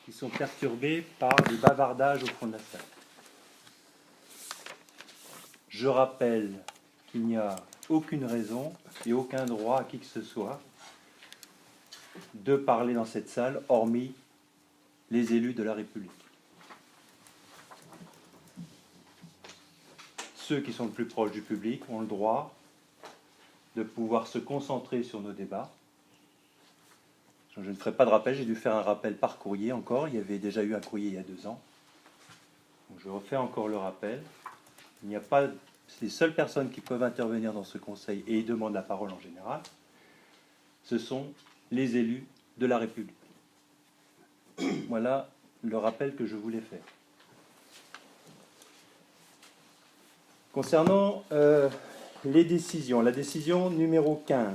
qui sont perturbés par des bavardages au fond de la salle. Je rappelle qu'il n'y a aucune raison et aucun droit à qui que ce soit de parler dans cette salle, hormis les élus de la République. Ceux qui sont le plus proches du public ont le droit de pouvoir se concentrer sur nos débats. Je ne ferai pas de rappel, j'ai dû faire un rappel par courrier encore. Il y avait déjà eu un courrier il y a 2 ans. Donc je refais encore le rappel. Il n'y a pas, les seules personnes qui peuvent intervenir dans ce conseil et y demandent la parole en général, ce sont les élus de la République. Voilà le rappel que je voulais faire. Concernant les décisions, la décision numéro 15.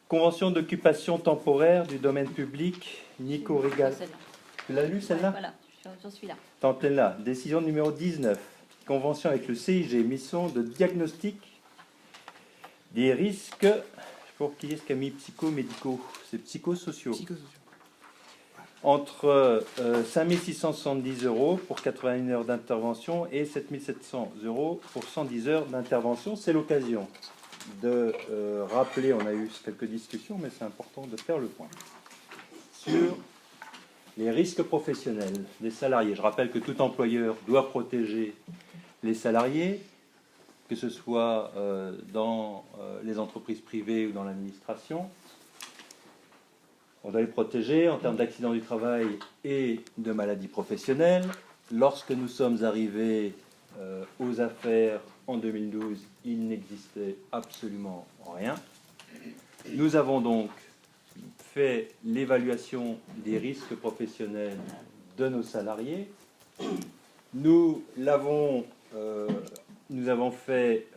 Convention d'occupation temporaire du domaine public, Nico Régal. Tu l'as lu celle-là? Voilà, j'en suis là. Tentez-la. Décision numéro 19. Convention avec le CIG, mission de diagnostic des risques. Pour qui est-ce qu'a mis psychomédicaux? C'est psychosociaux. Entre 5 670 € pour 81 heures d'intervention et 7 700 € pour 110 heures d'intervention. C'est l'occasion de rappeler, on a eu quelques discussions, mais c'est important de faire le point sur les risques professionnels des salariés. Je rappelle que tout employeur doit protéger les salariés, que ce soit dans les entreprises privées ou dans l'administration. On doit les protéger en termes d'accidents du travail et de maladies professionnelles. Lorsque nous sommes arrivés aux affaires en 2012, il n'existait absolument rien. Nous avons donc fait l'évaluation des risques professionnels de nos salariés. Nous avons fait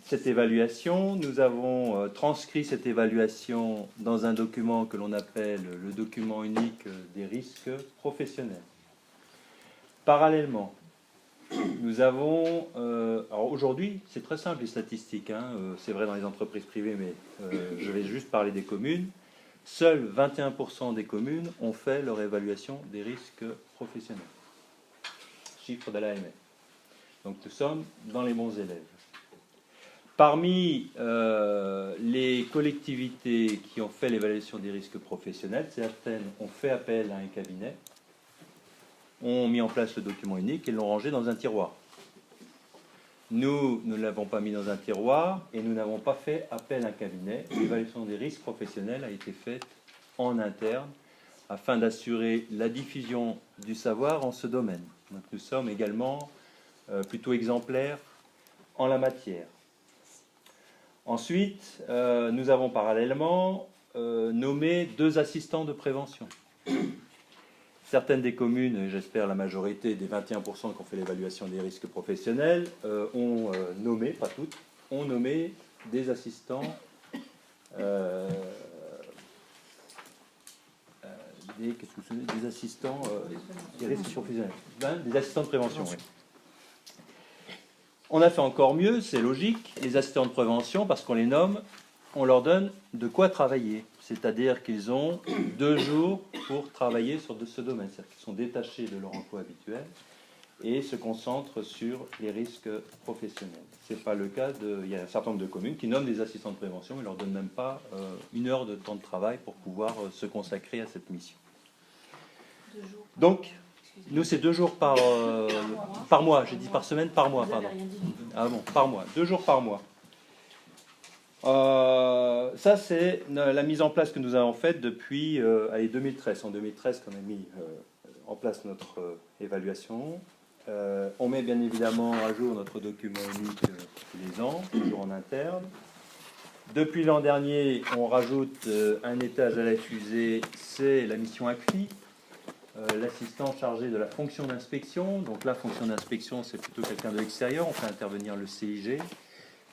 cette évaluation, nous avons transcrit cette évaluation dans un document que l'on appelle le document unique des risques professionnels. Parallèlement, nous avons... alors aujourd'hui, c'est très simple les statistiques, hein, c'est vrai dans les entreprises privées, mais je vais juste parler des communes. Seuls 21% des communes ont fait leur évaluation des risques professionnels. Chiffre de l'AMF. Donc nous sommes dans les bons élèves. Parmi les collectivités qui ont fait l'évaluation des risques professionnels, certaines ont fait appel à un cabinet, ont mis en place le document unique et l'ont rangé dans un tiroir. Nous ne l'avons pas mis dans un tiroir et nous n'avons pas fait appel à un cabinet. L'évaluation des risques professionnels a été faite en interne afin d'assurer la diffusion du savoir en ce domaine. Donc nous sommes également plutôt exemplaires en la matière. Ensuite, nous avons parallèlement nommé 2 assistants de prévention. Certaines des communes, j'espère la majorité des 21% qui ont fait l'évaluation des risques professionnels, ont nommé, pas toutes, ont nommé des assistants des assistants des risques professionnels, des assistants de prévention. Oui. On a fait encore mieux, c'est logique, les assistants de prévention, parce qu'on les nomme, on leur donne de quoi travailler. C'est-à-dire qu'ils ont 2 jours pour travailler sur ce domaine. C'est-à-dire qu'ils sont détachés de leur emploi habituel et se concentrent sur les risques professionnels. Ce n'est pas le cas il y a un certain nombre de communes qui nomment des assistants de prévention, mais ne leur donnent même pas 1 heure de temps de travail pour pouvoir se consacrer à cette mission. 2 jours. Donc, nous, c'est 2 jours par mois. J'ai dit par semaine, par mois, pardon. Ah bon, par mois. 2 jours par mois. Ça, c'est la mise en place que nous avons faite depuis 2013. En 2013, qu'on a mis en place notre évaluation. On met bien évidemment à jour notre document unique tous les ans, toujours en interne. Depuis l'an dernier, on rajoute un étage à la fusée, c'est la mission ACFI. L'assistant chargé de la fonction d'inspection. Donc la fonction d'inspection, c'est plutôt quelqu'un de l'extérieur. On fait intervenir le CIG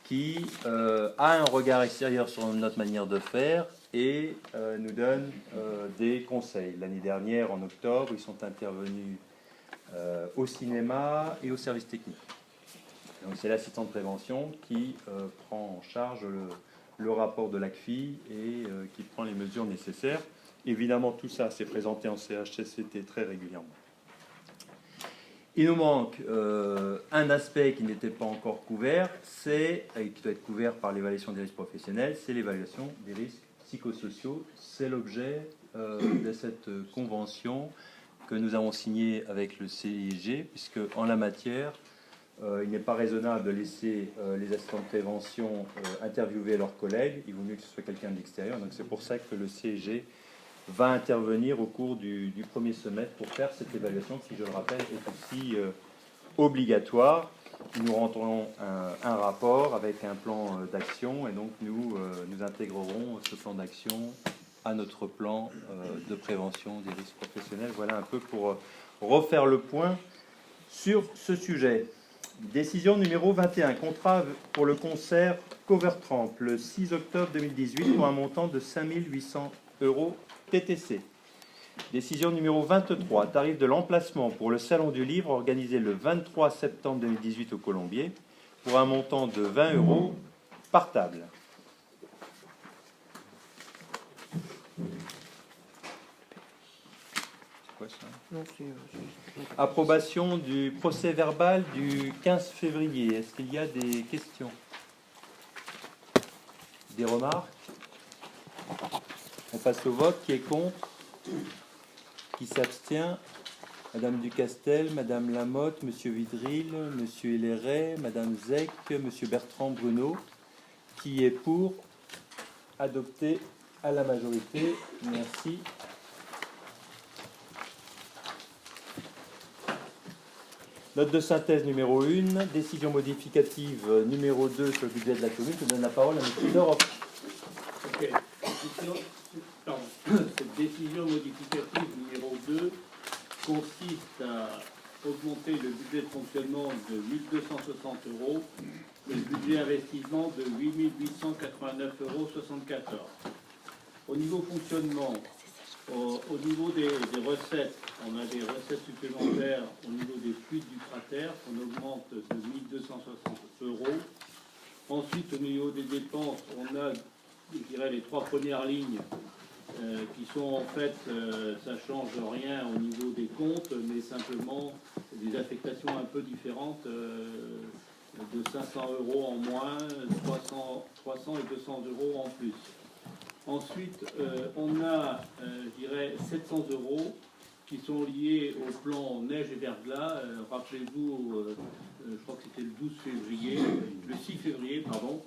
qui a un regard extérieur sur notre manière de faire et nous donne des conseils. L'année dernière, en octobre, ils sont intervenus au cinéma et au service technique. Donc c'est l'assistant de prévention qui prend en charge le rapport de l'ACFI et qui prend les mesures nécessaires Évidemment, tout ça s'est présenté en CHSCT très régulièrement. Il nous manque un aspect qui n'était pas encore couvert, et qui doit être couvert par l'évaluation des risques professionnels, c'est l'évaluation des risques psychosociaux. C'est l'objet de cette convention que nous avons signée avec le CIG, puisque en la matière, il n'est pas raisonnable de laisser les assistants de prévention interviewer leurs collègues. Il vaut mieux que ce soit quelqu'un de l'extérieur. Donc c'est pour ça que le CIG va intervenir au cours du premier semestre pour faire cette évaluation qui, je le rappelle, est aussi obligatoire. Nous rendrons un rapport avec un plan d'action et donc nous intégrerons ce plan d'action à notre plan de prévention des risques professionnels. Voilà un peu pour refaire le point sur ce sujet. Décision numéro 21, contrat pour le concert Covertramp le 6 octobre 2018 pour un montant de 5 800 € TTC. Décision numéro 23, tarif de l'emplacement pour le Salon du Livre organisé le 23 septembre 2018 au Colombier pour un montant de 20 € par table. Quoi, ça ? Approbation du procès verbal du 15 février. Est-ce qu'il y a des questions ? Des remarques ? On passe au vote. Qui est contre ? Qui s'abstient ? Madame Ducastel, Madame Lamotte, Monsieur Vidril, Monsieur Héléret, Madame Zec, Monsieur Bertrand Bruno. Qui est pour ? Adopté à la majorité. Merci. Note de synthèse numéro 1, décision modificative numéro 2 sur le budget de la commune. Je donne la parole à M. Dorof. Ok. Cette décision modificative numéro 2 consiste à augmenter le budget de fonctionnement de 1 260 € et le budget investissement de 8 889,74 €. Au niveau fonctionnement, au niveau des recettes, on a des recettes supplémentaires au niveau des fuites du cratère qu'on augmente de 1 260 €. Ensuite, au niveau des dépenses, on a, je dirais, les trois premières lignes qui sont en fait, ça ne change rien au niveau des comptes, mais simplement des affectations un peu différentes, de 500 € en moins, 300 et 200 € en plus. Ensuite, on a, je dirais, 700 € qui sont liés au plan neige et verglas. Rappelez-vous, je crois que c'était le 6 février, pardon.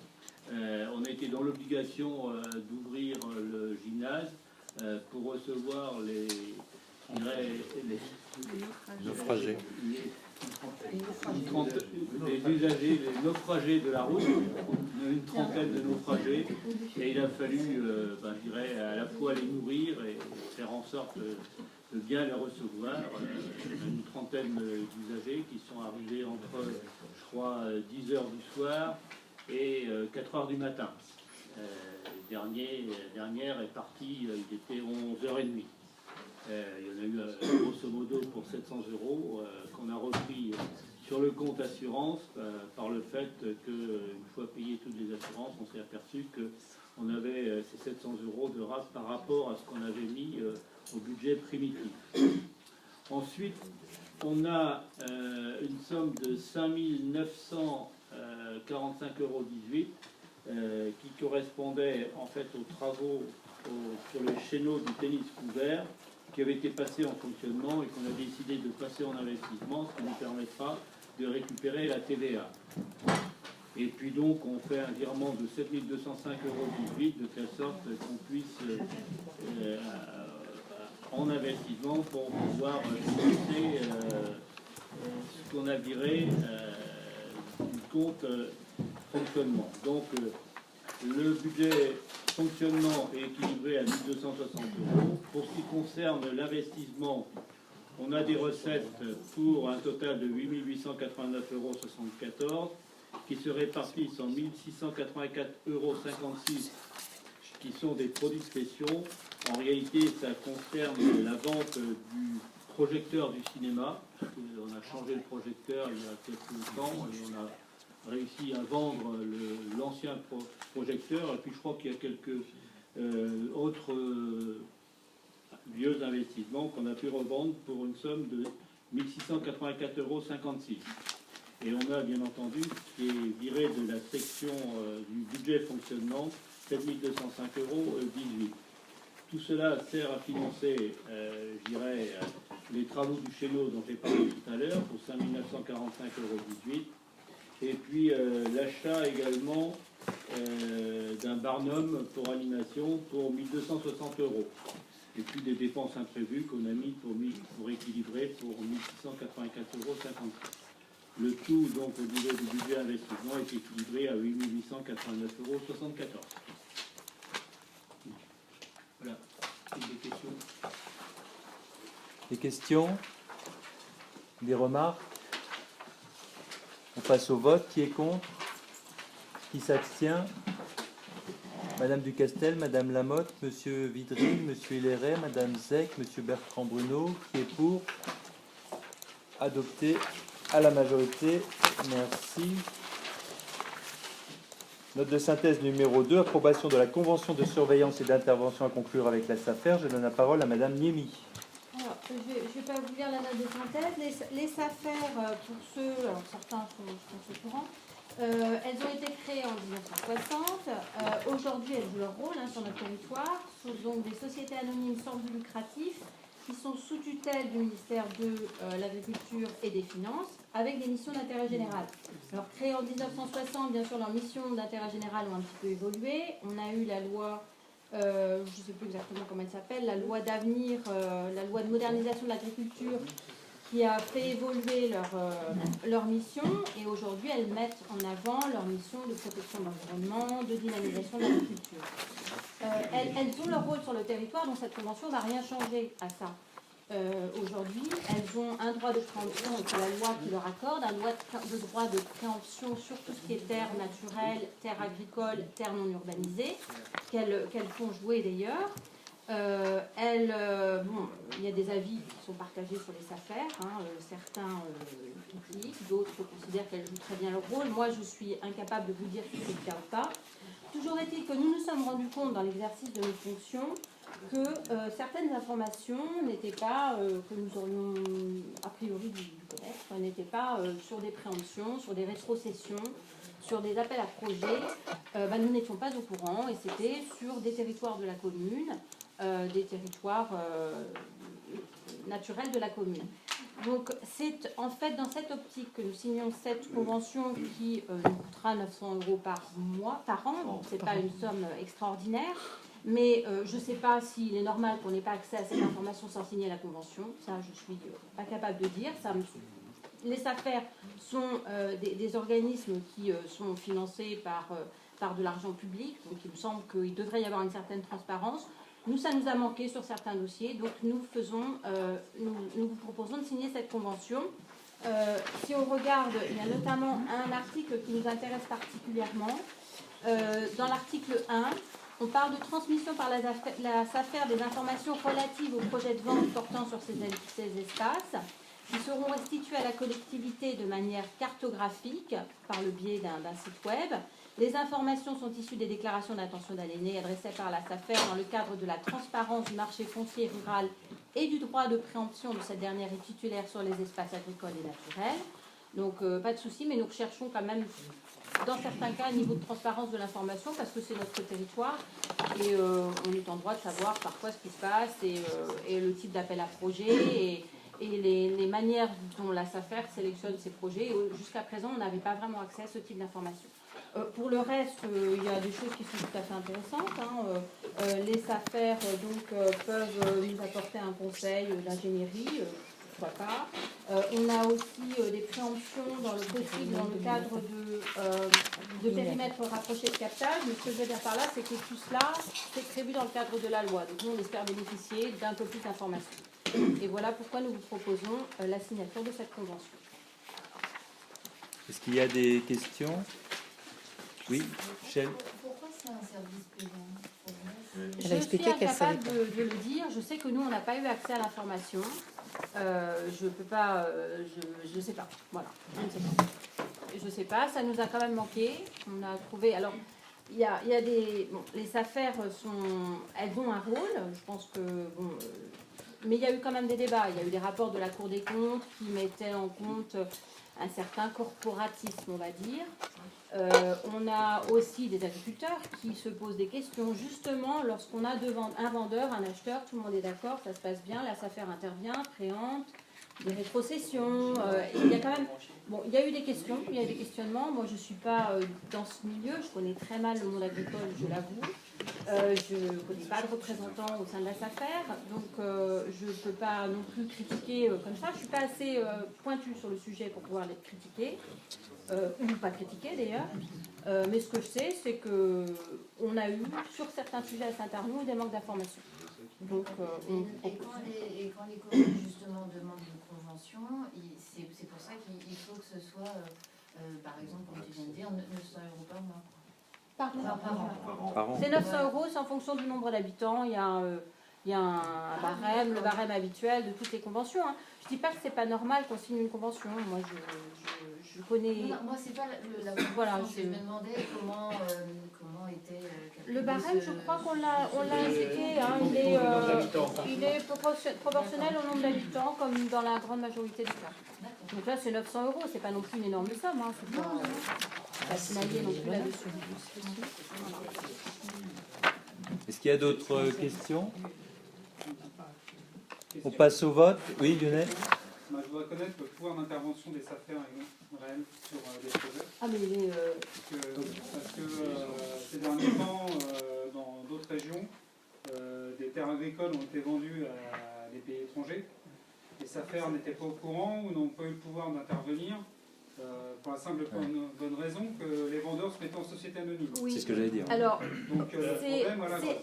On a été dans l'obligation d'ouvrir le gymnase pour recevoir les naufragés. Les usagers, les naufragés de la route, une trentaine de naufragés, et il a fallu, je dirais, à la fois les nourrir et faire en sorte de bien les recevoir. Une trentaine d'usagers qui sont arrivés entre, je crois, 10 h du soir et 4 h du matin. Dernière est partie, il était 11 h 30. Il y en a eu grosso modo pour 700 € qu'on a repris sur le compte assurance par le fait qu'une fois payé toutes les assurances, on s'est aperçu qu'on avait ces 700 € de rate par rapport à ce qu'on avait mis au budget primitif. Ensuite, on a une somme de 5 945,18 € qui correspondait en fait aux travaux sur les chéneaux du tennis couvert qui avait été passé en fonctionnement et qu'on a décidé de passer en investissement, ce qui nous permettra de récupérer la TVA. Et puis donc on fait un virement de 7 205,18 € de telle sorte qu'on puisse en investissement pour pouvoir financer ce qu'on a viré du compte fonctionnement. Donc le budget fonctionnement est équilibré à 1 260 €. Pour ce qui concerne l'investissement, on a des recettes pour un total de 8 889,74 € qui se répartissent en 1 684,56 € qui sont des produits spéciaux. En réalité, ça concerne la vente du projecteur du cinéma. On a changé le projecteur il y a quelques temps et on a réussi à vendre l'ancien projecteur. Et puis je crois qu'il y a quelques autres vieux investissements qu'on a pu revendre pour une somme de 1 684,56 €. Et on a bien entendu ce qui est viré de la section du budget fonctionnement, 7 205,18 €. Tout cela sert à financer, je dirais, les travaux du chéneau dont j'ai parlé tout à l'heure pour 5 945,18 €. Et puis l'achat également d'un barnum pour animation pour 1 260 €. Et puis des dépenses imprévues qu'on a mis pour équilibrer pour 1 684,56 €. Le tout, donc, au niveau du budget investissement est équilibré à 8 889,74 €. Voilà. Des questions? Des questions? Des remarques? On passe au vote. Qui est contre? Qui s'abstient? Madame Ducastel, Madame Lamotte, Monsieur Vidry, Monsieur Hilleret, Madame Zec, Monsieur Bertrand Bruno. Qui est pour? Adopté à la majorité. Merci. Note de synthèse numéro 2, approbation de la convention de surveillance et d'intervention à conclure avec la SAFER. Je donne la parole à Madame Niemi. Alors, je ne vais pas vous lire la note de synthèse. Les SAFER, pour ceux, alors certains sont au courant, elles ont été créées en 1960. Aujourd'hui, elles jouent leur rôle sur notre territoire. Ce sont donc des sociétés anonymes sans but lucratif qui sont sous tutelle du ministère de l'Agriculture et des Finances, avec des missions d'intérêt général. Alors, créées en 1960, bien sûr, leurs missions d'intérêt général ont un petit peu évolué. On a eu la loi, je ne sais plus exactement comment elle s'appelle, la loi d'avenir, la loi de modernisation de l'agriculture, qui a fait évoluer leur mission. Et aujourd'hui, elles mettent en avant leur mission de protection de l'environnement, de dynamisation de l'agriculture. Elles ont leur rôle sur le territoire, donc cette convention ne va rien changer à ça. Aujourd'hui, elles ont un droit de préemption, c'est la loi qui leur accorde, un droit de préemption sur tout ce qui est terres naturelles, terres agricoles, terres non urbanisées, qu'elles font jouer d'ailleurs. Il y a des avis qui sont partagés sur les SAFER, certains critiquent, d'autres considèrent qu'elles jouent très bien leur rôle. Moi, je suis incapable de vous dire si c'est le cas ou pas. Toujours est-il que nous nous sommes rendus compte dans l'exercice de nos fonctions que certaines informations n'étaient pas, que nous aurions a priori dû connaître, n'étaient pas sur des préemptions, sur des rétrocessions, sur des appels à projets. Nous n'étions pas au courant et c'était sur des territoires de la commune, des territoires naturels de la commune. Donc c'est en fait dans cette optique que nous signons cette convention qui nous coûtera 900 € par an, donc ce n'est pas une somme extraordinaire, mais je ne sais pas s'il est normal qu'on n'ait pas accès à cette information sans signer la convention, ça je suis pas capable de dire. Les SAFER sont des organismes qui sont financés par de l'argent public, donc il me semble qu'il devrait y avoir une certaine transparence. Nous, ça nous a manqué sur certains dossiers, donc nous vous proposons de signer cette convention. Si on regarde, il y a notamment un article qui nous intéresse particulièrement. Dans l'article 1, on parle de transmission par la SAFER des informations relatives au projet de vente portant sur ces espaces, qui seront restitués à la collectivité de manière cartographique par le biais d'un site web. Les informations sont issues des déclarations d'intention d'aliéner adressées par la SAFER dans le cadre de la transparence du marché foncier rural et du droit de préemption de cette dernière est titulaire sur les espaces agricoles et naturels. Donc pas de souci, mais nous recherchons quand même dans certains cas un niveau de transparence de l'information parce que c'est notre territoire et on est en droit de savoir parfois ce qui se passe et le type d'appel à projet et les manières dont la SAFER sélectionne ces projets. Jusqu'à présent, on n'avait pas vraiment accès à ce type d'information. Pour le reste, il y a des choses qui sont tout à fait intéressantes. Les SAFER peuvent nous apporter un conseil d'ingénierie, pourquoi pas. On a aussi des préemptions dans le cadre de périmètres rapprochés de captage. Mais ce que je veux dire par là, c'est que tout cela, c'est prévu dans le cadre de la loi. Donc nous, on espère bénéficier d'un peu plus d'informations. Et voilà pourquoi nous vous proposons la signature de cette convention. Est-ce qu'il y a des questions? Oui, Michel. Pourquoi c'est un service payant? Elle a expliqué qu'elle savait pas. Je suis incapable de le dire. Je sais que nous, on n'a pas eu accès à l'information. Je peux pas. Je sais pas. Voilà. Je ne sais pas. Je ne sais pas. Ça nous a quand même manqué. On a trouvé. Alors, il y a des. Bon, les SAFER elles ont un rôle. Je pense que Mais il y a eu quand même des débats. Il y a eu des rapports de la Cour des comptes qui mettaient en compte un certain corporatisme, on va dire. On a aussi des agriculteurs qui se posent des questions. Justement, lorsqu'on a un vendeur, un acheteur, tout le monde est d'accord, ça se passe bien, la SAFER intervient, préempte, des rétrocessions. Il y a quand même... Bon, il y a eu des questions, il y a eu des questionnements. Moi, je ne suis pas dans ce milieu, je connais très mal le monde agricole, je l'avoue. Je ne connais pas de représentants au sein de la SAFER, donc je ne peux pas non plus critiquer comme ça. Je ne suis pas assez pointue sur le sujet pour pouvoir les critiquer, ou pas critiquer d'ailleurs. Mais ce que je sais, c'est qu'on a eu, sur certains sujets à Saint-Arnoux, des manques d'informations. Donc, et quand les communes justement demandent une convention, c'est pour ça qu'il faut que ce soit, par exemple, comme tu viens de dire, 900 € par mois. Par an. C'est 900 €, c'est en fonction du nombre d'habitants. Il y a un barème, le barème habituel de toutes les conventions. Hein. Je ne dis pas que c'est pas normal qu'on signe une convention. Moi, je connais. Non, moi, c'est pas la convention. Voilà, je me demandais comment était. Le barème, je crois qu'on l'a indiqué. Hein, il est proportionnel au nombre d'habitants, comme dans la grande majorité des cas. Donc là, c'est 900 €. C'est pas non plus une énorme somme. Hein. C'est pas signaler non plus là-dessus. Est-ce qu'il y a d'autres questions? On passe au vote. Oui, Lionel? Je voudrais connaître le pouvoir d'intervention des SAFER réels sur des projets. Ah, mais Parce que ces derniers temps, dans d'autres régions, des terres agricoles ont été vendues à des pays étrangers. Les SAFER n'étaient pas au courant ou n'ont pas eu le pouvoir d'intervenir. Pour la simple bonne raison que les vendeurs se mettent en société anonyme. oui. C'est ce que j'allais dire. Alors, Donc, c'est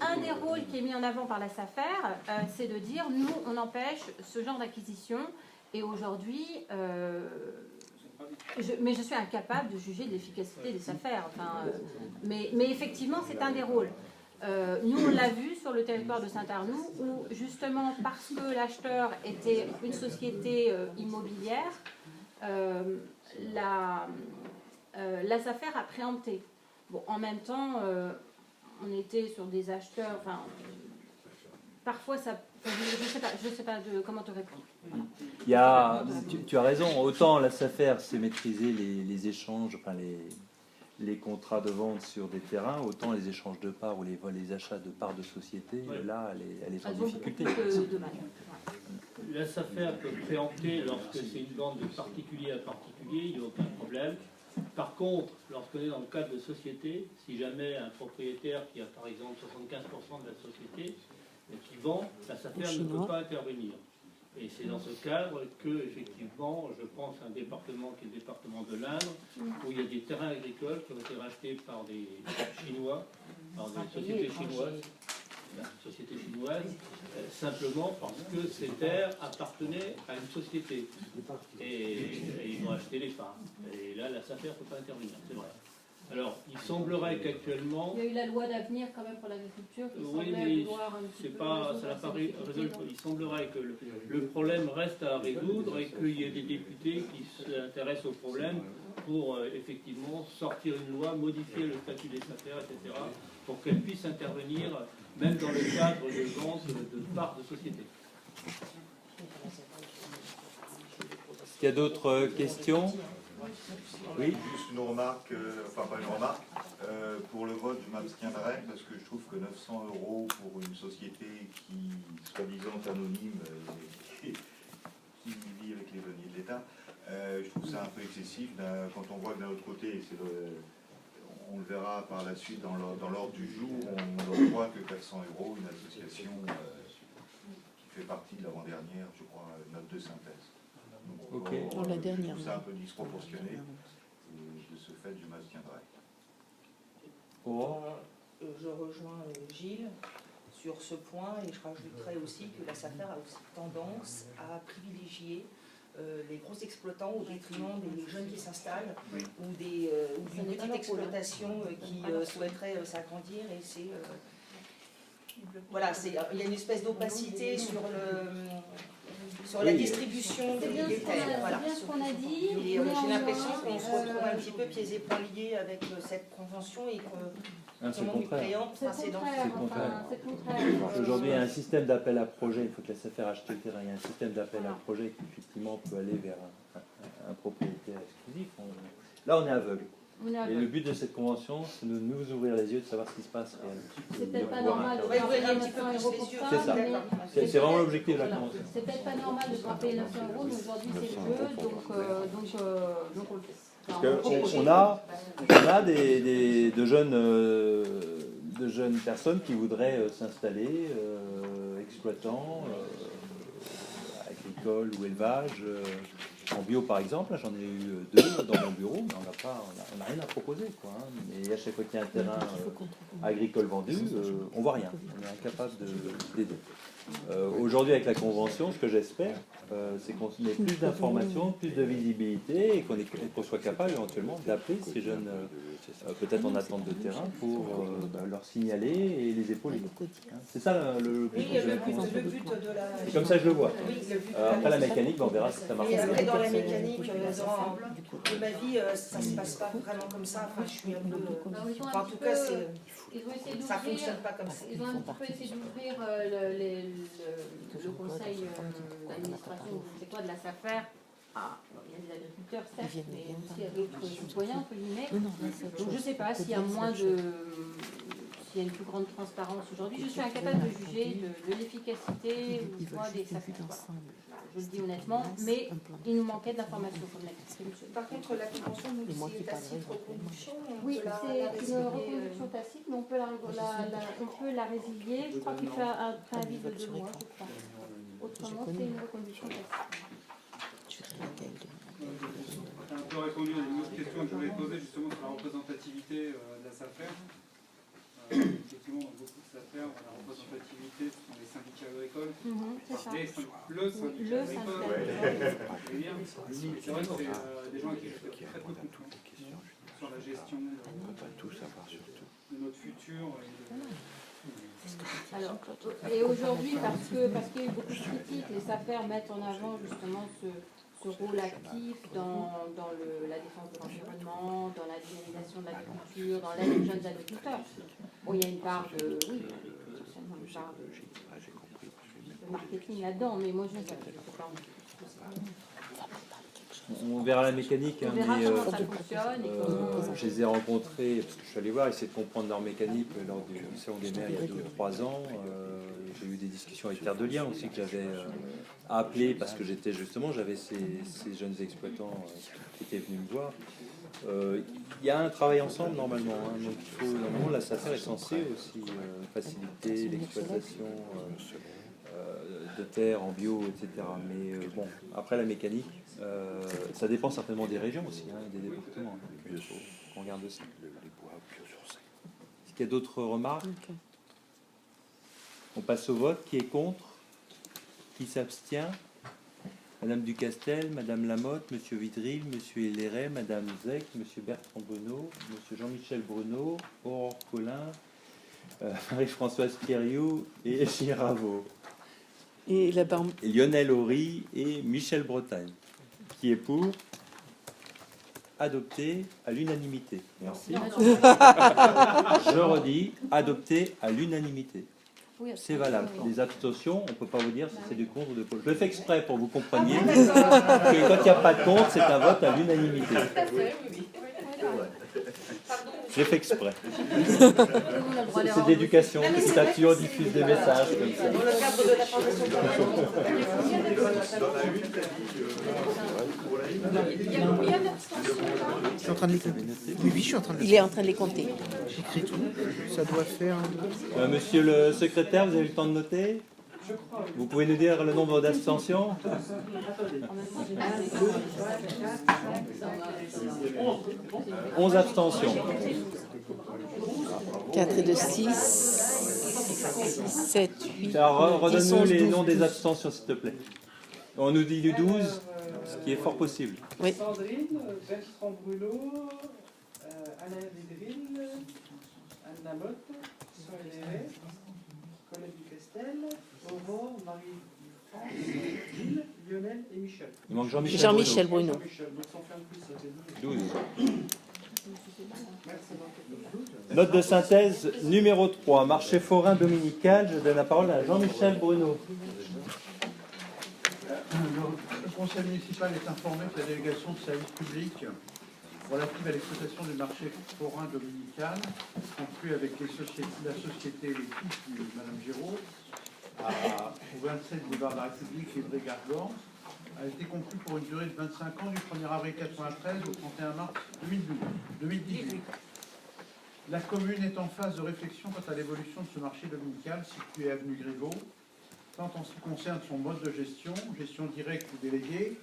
un des rôles qui est mis en avant par la SAFER, c'est de dire, nous, on empêche ce genre d'acquisition. Et aujourd'hui, mais je suis incapable de juger de l'efficacité des SAFER. Enfin, mais effectivement, c'est un des rôles. Nous, on l'a vu sur le territoire de Saint-Arnoux, où justement, parce que l'acheteur était une société immobilière, la SAFER a préempté. Bon, en même temps, on était sur des acheteurs. Enfin, parfois, ça. Je sais pas comment te répondre. Tu as raison. Autant la SAFER, c'est maîtriser les échanges, enfin les contrats de vente sur des terrains, autant les échanges de parts ou les achats de parts de société, là, elle est en difficulté. La SAFER peut préempter lorsque c'est une vente de particulier à particulier, il n'y a aucun problème. Par contre, lorsqu'on est dans le cadre de société, si jamais un propriétaire qui a par exemple 75% de la société qui vend, la SAFER ne peut pas intervenir. Et c'est dans ce cadre que, effectivement, je pense à un département qui est le département de l'Indre, où il y a des terrains agricoles qui ont été rachetés par des Chinois, par des sociétés chinoises, simplement parce que ces terres appartenaient à une société. Et ils ont acheté les parts. Et là, la SAFER ne peut pas intervenir, c'est vrai. Alors, il semblerait qu'actuellement... Il y a eu la loi d'avenir quand même pour l'agriculture qui oui, semblait vouloir un petit peu... Ça n'a pas résolu. Il semblerait que le problème reste à résoudre et qu'il y ait des députés qui s'intéressent au problème pour effectivement sortir une loi, modifier le statut des SAFER, etc., pour qu'elles puissent intervenir même dans le cadre de vente de parts de société. Est-ce qu'il y a d'autres questions? Oui. Juste une remarque, enfin pas une remarque, pour le vote je m'abstiendrai parce que je trouve que 900 € pour une société qui, soi-disant anonyme, qui vit avec les deniers de l'État, je trouve ça un peu excessif quand on voit que d'un autre côté, on le verra par la suite dans l'ordre du jour, on ne voit que 400 €, une association qui fait partie de l'avant-dernière, je crois, note de synthèse. Donc, la dernière. Je trouve ça un peu disproportionné. Et de ce fait, je m'abstiendrai. Je rejoins Gilles sur ce point et je rajouterais aussi que la SAFER a aussi tendance à privilégier les gros exploitants au détriment des jeunes qui s'installent ou d'une petite exploitation qui souhaiterait s'agrandir. Et c'est voilà, il y a une espèce d'opacité sur sur la Oui. distribution C'est des bien terres. Voilà. ce qu'on a dit. Et j'ai Néanmoins, l'impression qu'on se retrouve un petit peu pieds et poings liés avec cette convention et que Hein, c'est le comment nous contraire. créons C'est précédent. contraire. C'est contraire. Enfin, c'est contraire. Aujourd'hui, il y a un système d'appel à projet. Il faut que la SAFER achète le terrain. Il y a un système d'appel à projet qui, effectivement, peut aller vers un propriétaire exclusif. Là, on est aveugle. On est Et aveugle. le but de cette convention, c'est de nous ouvrir les yeux, de savoir ce qui se passe réellement. C'est peut-être pas De pouvoir normal de On va intervenir. ouvrir un petit peu 900 plus euros les yeux. pour C'est ça. mais C'est vraiment l'objectif de la voilà. convention. C'est peut-être pas normal de devoir payer 900 euros, mais aujourd'hui c'est le jeu, donc on le fait. Parce Enfin, on le qu'on propose. a de jeunes personnes qui voudraient s'installer, exploitants, agricoles ou élevage, en bio par exemple. Là, j'en ai eu 2 dans mon bureau, mais on n'a rien à proposer, quoi, hein. Et à chaque fois qu'il y a un terrain agricole vendu, on voit rien. On est incapable d'aider. Aujourd'hui, avec la convention, ce que j'espère, c'est qu'on ait plus d'informations, plus de visibilité et qu'on soit capable éventuellement d'appeler ces jeunes, peut-être en attente de terrain, pour leur signaler et les épauler. Hein, c'est ça le but Oui, de la le convention. but de la... C'est comme ça que je le vois. Oui, le but de Après la la... mécanique, on verra si ça marche. Et après, dans la mécanique, de ma vie, ça se passe pas vraiment comme ça. Enfin, je suis un peu... Enfin, en tout cas, Ils ont essayé ça d'ouvrir. fonctionne pas comme ça. Ils ont un petit peu essayé d'ouvrir le conseil d'administration, je ne sais quoi, de la SAFER. Ah, il y a des agriculteurs, certes, mais aussi à d'autres citoyens, entre guillemets. Donc je ne sais pas s'il y a moins de... s'il y a une plus grande transparence aujourd'hui. Je suis incapable de juger de l'efficacité ou soit des SAFER. Voilà. Je le dis honnêtement, mais il nous manquait de l'information, comme l'a dit monsieur. Par contre, la convention, nous, c'est tacite reconduction. Oui, c'est une reconduction tacite, mais on peut la résilier. Je crois qu'il fait un préavis de 2 mois, je crois. Autrement, c'est une reconduction tacite. Tu as un peu répondu à une autre question que je voulais poser justement sur la représentativité de la SAFER. Effectivement, dans beaucoup de SAFER, la représentativité, ce sont les syndicats agricoles. C'est ça. Le syndicat agricole. C'est vrai que c'est des gens à qui je fais très peu confiance sur la gestion de notre futur. Alors, et aujourd'hui, parce qu'il y a eu beaucoup de critiques, les SAFER mettent en avant justement ce rôle actif dans la défense de l'environnement, dans la dynamisation de l'agriculture, dans l'aide aux jeunes agriculteurs. Bon, il y a une part de... Oui, essentiellement une part de marketing là-dedans, mais moi je ne sais pas. On verra la mécanique, On hein, verra mais comment ça fonctionne et comment... je les ai rencontrés, parce que je suis allé voir, essayer de comprendre leur mécanique lors du salon des maires il y a 2 ou 3 ans. J'ai eu des discussions avec Terre de Liens aussi que j'avais appelé parce que j'avais ces jeunes exploitants qui étaient venus me voir. Il y a un travail ensemble normalement, hein, donc il faut, normalement la SAFER est censée aussi faciliter l'exploitation de terres en bio, etc. Mais bon, après la mécanique, ça dépend certainement des régions aussi, hein, et des départements. Il faut qu'on regarde ça. Est-ce qu'il y a d'autres remarques? On passe au vote. Qui est contre? Qui s'abstient? Madame Ducastel, Madame Lamotte, Monsieur Vidril, Monsieur Héléret, Madame Zec, Monsieur Bertrand Bonneau, Monsieur Jean-Michel Bruno, Aurore Collin, Marie-Françoise Pierriot et Giraveau. Et la Et Lionel Horry et Michel Bretagne. Qui est pour? Adopté à l'unanimité. Merci. Je redis, adopté à l'unanimité. C'est valable. Les abstentions, on ne peut pas vous dire si c'est du contre ou de contre. Je le fais exprès pour que vous compreniez que quand il n'y a pas de contre, c'est un vote à l'unanimité. Je l'ai fait exprès. C'est de l'éducation. Petit à petit, on diffuse des messages comme ça. Dans le cadre de la formation Je suis en train de les compter. Oui, je suis en train de les Il est en train de les compter. J'écris tout. Ça doit faire... Monsieur le secrétaire, vous avez eu le temps de noter? Vous pouvez nous dire le nombre d'abstentions? 11 abstentions. 4 et 2, 6, 7, 8, Alors, 9, 10, redonne-nous 11, les 12, noms des 12. abstentions, s'il te plaît. On nous dit du 12, ce qui est fort possible. Oui. Sandrine, Bertrand Brulot, Alain Vidril, Anne Lamotte, Soeur Héléret, Colette Ducastel, Aurore, Marie-France, Gilles, et Michel. Il manque Jean-Michel. Jean-Michel Bruno. Jean-Michel, donc ça fait un plus, ça fait 12. 12. Note de synthèse numéro 3, marché forain dominical. Je donne la parole à Jean-Michel Bruno. Le conseil municipal est informé que la délégation de service public relative à l'exploitation du marché forain dominical, conclue avec la société L'équipe de Mme Giraud, au 27 boulevard de la République et Bré-Gargan, a été conclue pour une durée de 25 ans du 1er avril 1993 au 31 mars 2018. La commune est en phase de réflexion quant à l'évolution de ce marché dominical situé avenue Griveaux, tant en ce qui concerne son mode de gestion, gestion directe ou déléguée,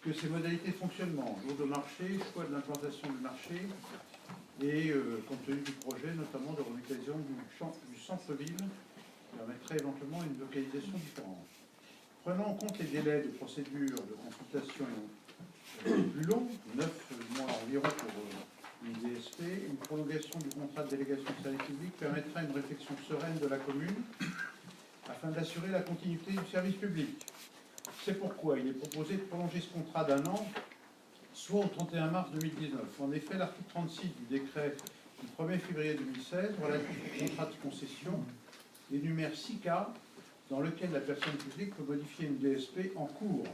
que ses modalités de fonctionnement, jour de marché, choix de l'implantation du marché, et compte tenu du projet, notamment de revitalisation du centre-ville, qui permettrait éventuellement une localisation différente. Prenant en compte les délais de procédure de consultation plus longs, 9 mois environ pour une DSP, une prolongation du contrat de délégation de service public permettra une réflexion sereine de la commune afin d'assurer la continuité du service public. C'est pourquoi il est proposé de prolonger ce contrat d'1 an, soit au 31 mars 2019. En effet, l'article 36 du décret du 1er février 2016 relatif au contrat de concession énumère 6 cas dans lesquels la personne publique peut modifier une DSP en cours,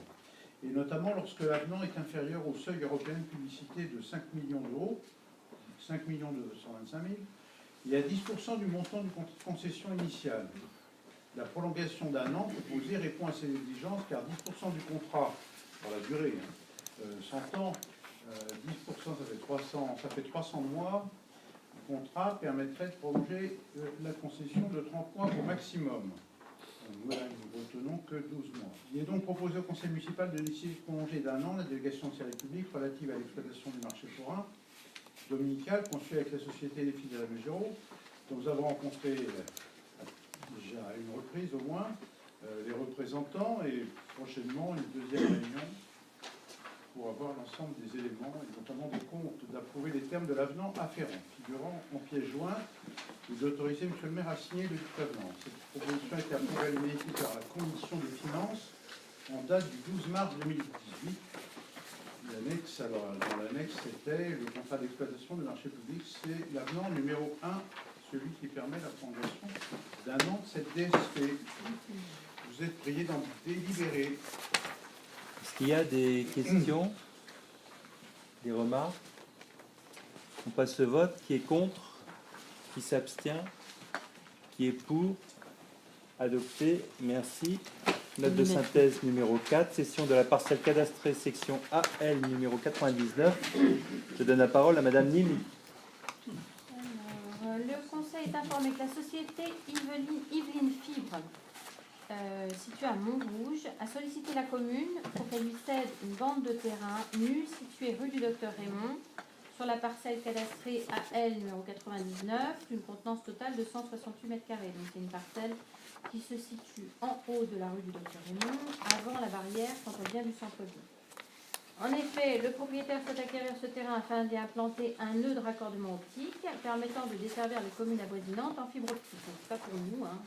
et notamment lorsque l'avenant est inférieur au seuil européen de publicité de 5 millions d'euros, 5 225 000, et à 10% du montant du contrat de concession initial. La prolongation d'1 an proposée répond à ces exigences car 10% du contrat, pour la durée, s'entend, 10% ça fait 300 mois, le contrat permettrait de prolonger la concession de 30 mois au maximum. Voilà, nous ne retenons que 12 mois. Il est donc proposé au conseil municipal de décider de prolonger d'1 an la délégation de service public relative à l'exploitation du marché forain dominical conçu avec la société des filles de la Giraud, dont nous avons rencontré déjà à une reprise au moins les représentants et prochainement une deuxième réunion pour avoir l'ensemble des éléments et notamment des comptes, d'approuver les termes de l'avenant afférent figurant en pièce jointe et d'autoriser M. le maire à signer le avenant. Cette proposition a été approuvée à l'unanimité par la commission des finances en date du 12 mars 2018. L'annexe, alors dans l'annexe, c'était le contrat d'exploitation du marché public, c'est l'avenant numéro 1, celui qui permet la prolongation d'1 an de cette DSP. Vous êtes priés d'en délibérer. Est-ce qu'il y a des questions, des remarques? On passe le vote. Qui est contre? Qui s'abstient? Qui est pour? Adopté. Merci. Note de synthèse numéro 4, cession de la parcelle cadastrée section AL numéro 99. Je donne la parole à Madame Nimi. Le conseil est informé que la société Yveline Fibre, située à Montrouge, a sollicité la commune pour qu'elle lui cède une bande de terrain nue située rue du Docteur Raymond sur la parcelle cadastrée AL numéro 99 d'une contenance totale de 168 m². Donc c'est une parcelle qui se situe en haut de la rue du Docteur Raymond, avant la barrière quand on vient du centre-ville. En effet, le propriétaire souhaite acquérir ce terrain afin d'y implanter un nœud de raccordement optique permettant de desservir les communes avoisinantes en fibre optique. Donc, c'est pas pour nous, hein,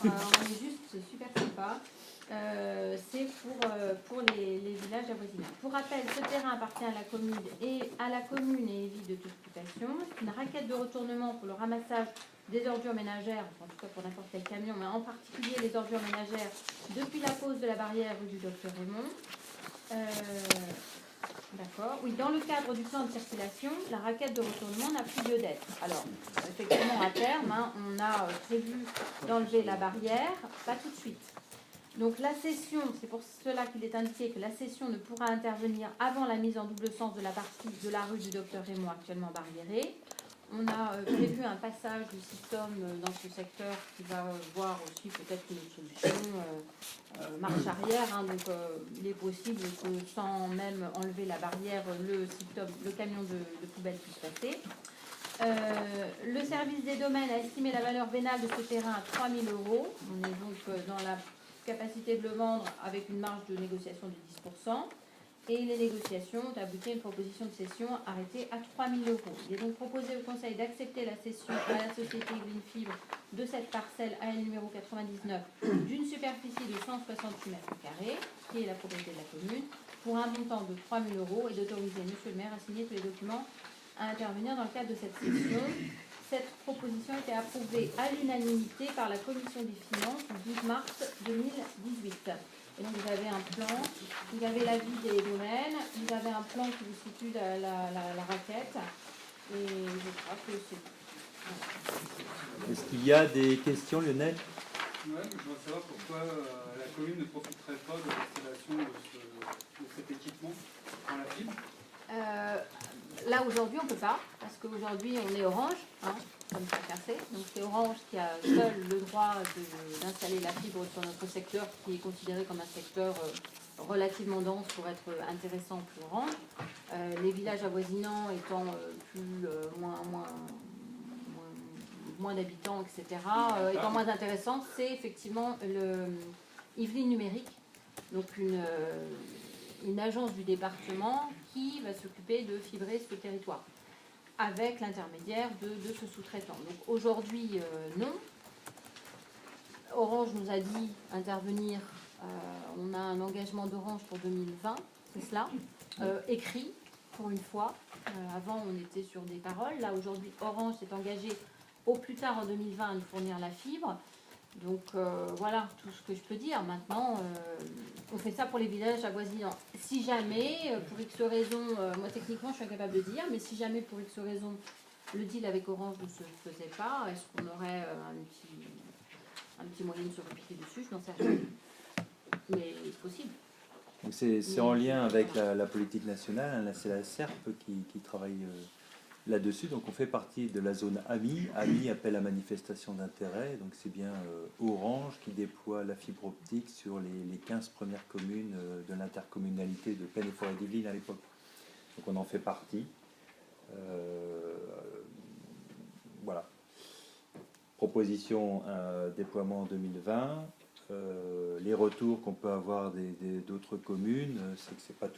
on est juste super sympa. C'est pour les villages avoisinants. Pour rappel, ce terrain appartient à la commune et est vide de toute occupation. C'est une raquette de retournement pour le ramassage des ordures ménagères, en tout cas pour n'importe quel camion, mais en particulier les ordures ménagères depuis la pose de la barrière rue du Docteur Raymond. D'accord. Oui, dans le cadre du plan de circulation, la raquette de retournement n'a plus lieu d'être. Alors, effectivement, à terme, on a prévu d'enlever la barrière, pas tout de suite. Donc la cession, c'est pour cela qu'il est indiqué que la cession ne pourra intervenir avant la mise en double sens de la partie de la rue du Docteur Raymond actuellement barriérée. On a prévu un passage du système dans ce secteur qui va voir aussi peut-être une solution marche arrière. Donc il est possible que sans même enlever la barrière, le camion de poubelle puisse passer. Le service des domaines a estimé la valeur vénale de ce terrain à 3 000 €. On est donc dans la capacité de le vendre avec une marge de négociation de 10%. et les négociations ont abouti à une proposition de cession arrêtée à 3 000 €. Il est donc proposé au Conseil d'accepter la cession à la société Yvelines Fibre de cette parcelle AL numéro 99 d'une superficie de 168 m², qui est la propriété de la commune, pour un montant de 3 000 € et d'autoriser Monsieur le maire à signer tous les documents à intervenir dans le cadre de cette cession. Cette proposition a été approuvée à l'unanimité par la Commission des finances du 12 mars 2018. Et donc vous avez un plan, vous avez l'avis des domaines, vous avez un plan qui vous situe la raquette. Et je crois que c'est... Est-ce qu'il y a des questions, Lionel? Ouais, je voudrais savoir pourquoi la commune ne profiterait pas de l'installation de cet équipement dans la fibre. Là aujourd'hui on ne peut pas, parce qu'aujourd'hui on est Orange, hein, comme chacun sait. Donc c'est Orange qui a seul le droit d'installer la fibre sur notre secteur, qui est considéré comme un secteur relativement dense pour être intéressant pour Orange. Les villages avoisinants étant moins d'habitants, etc., étant moins intéressants, c'est effectivement le Yvelines Numérique, donc une agence du département qui va s'occuper de fibrer ce territoire avec l'intermédiaire de ce sous-traitant. Donc aujourd'hui, non. Orange nous a dit intervenir, on a un engagement d'Orange pour 2020, c'est cela, écrit pour une fois. Avant, on était sur des paroles. Là, aujourd'hui, Orange s'est engagé au plus tard en 2020 à nous fournir la fibre. Donc voilà tout ce que je peux dire. Maintenant, on fait ça pour les villages avoisinants. Si jamais, pour X raison, moi techniquement je suis incapable de dire, mais si jamais pour X raison le deal avec Orange ne se faisait pas, est-ce qu'on aurait un petit moyen de se replier dessus? Je n'en sais rien. Mais c'est possible. C'est en lien avec la politique nationale, hein, c'est la SERP qui travaille là-dessus. Donc on fait partie de la zone AMI. AMI appelle à manifestation d'intérêt. Donc c'est bien Orange qui déploie la fibre optique sur les 15 premières communes de l'intercommunalité de Penn et Forêt d'Yvelines à l'époque. Donc on en fait partie. Voilà. Proposition déploiement en 2020. Les retours qu'on peut avoir d'autres communes, c'est que c'est pas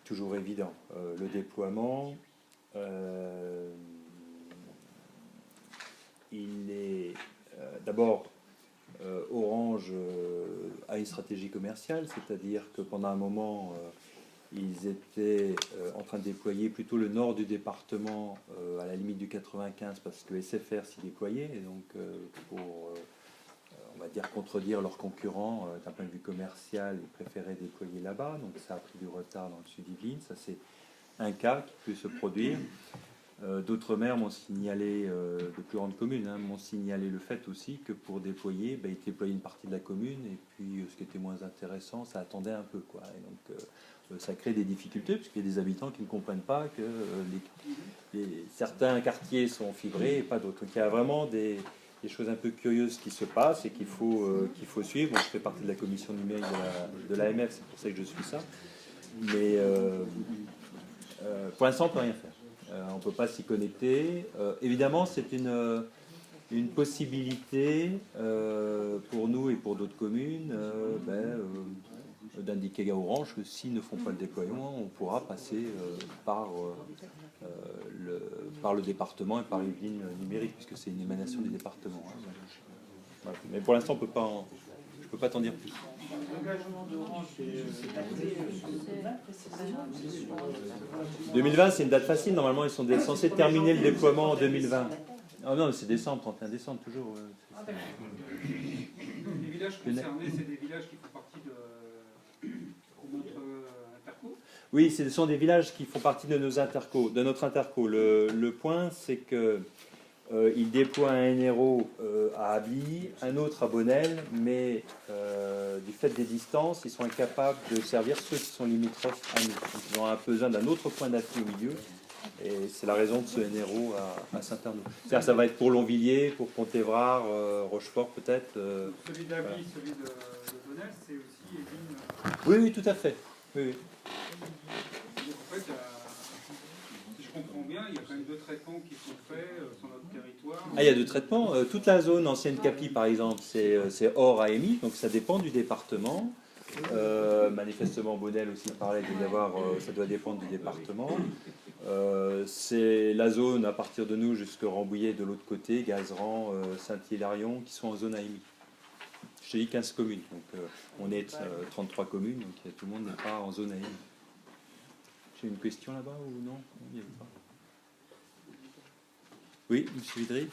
toujours évident. Le déploiement, il est d'abord Orange a une stratégie commerciale, c'est-à-dire que pendant un moment ils étaient en train de déployer plutôt le nord du département à la limite du 95 parce que SFR s'y déployait et donc pour on va dire contredire leurs concurrents d'un point de vue commercial, ils préféraient déployer là-bas, donc ça a pris du retard dans le sud d'Yvelines, ça c'est un cas qui peut se produire. D'autres maires m'ont signalé, de plus grandes communes, hein, m'ont signalé le fait aussi que pour déployer, ils déployaient une partie de la commune et puis ce qui était moins intéressant, ça attendait un peu, quoi. Et donc ça crée des difficultés puisqu'il y a des habitants qui ne comprennent pas que certains quartiers sont fibrés et pas d'autres. Donc il y a vraiment des choses un peu curieuses qui se passent et qu'il faut suivre. Moi, je fais partie de la commission numérique de l'AMF, c'est pour ça que je suis ça. Mais pour l'instant, on ne peut rien faire. On ne peut pas s'y connecter. Évidemment, c'est une possibilité pour nous et pour d'autres communes d'indiquer à Orange que s'ils ne font pas le déploiement, on pourra passer par le département et par Yvelines Numérique, puisque c'est une émanation du département. Hein. Voilà. Mais pour l'instant, je ne peux pas t'en dire plus. L'engagement d'Orange, c'est 2020, c'est une date facile. Normalement, ils sont censés terminer le déploiement en 2020. Oh non, c'est décembre, 31 décembre, toujours. Les villages concernés, c'est des villages qui font partie de notre interco? Oui, ce sont des villages qui font partie de notre interco. Le point, c'est que il déploie un NRO à Ably, un autre à Bonnel, mais du fait des distances, ils sont incapables de servir ceux qui sont limitrophes à nous. Donc, ils ont besoin d'un autre point d'appui au milieu, et c'est la raison de ce NRO à Saint-Arnaud. C'est-à-dire ça va être pour Longvilliers, pour Pont-Évrard, Rochefort peut-être. Celui d'Ably, voilà. Celui de Bonnel, c'est aussi Yvelines. Oui, tout à fait. Oui. Donc, en fait, si je comprends bien, il y a quand même 2 traitements qui sont faits sur notre territoire. Ah, il y a 2 traitements. Toute la zone ancienne Capi, par exemple, c'est hors AMI, donc ça dépend du département. Manifestement, Bonnel aussi parlait de y avoir, ça doit dépendre du département. C'est la zone à partir de nous jusqu'à Rambouillet de l'autre côté, Gazeran, Saint-Hilarion, qui sont en zone AMI. Je t'ai dit 15 communes, donc on est 33 communes, donc tout le monde n'est pas en zone AMI. J'ai une question là-bas ou non? Il n'y avait pas. Oui, M. Vidry.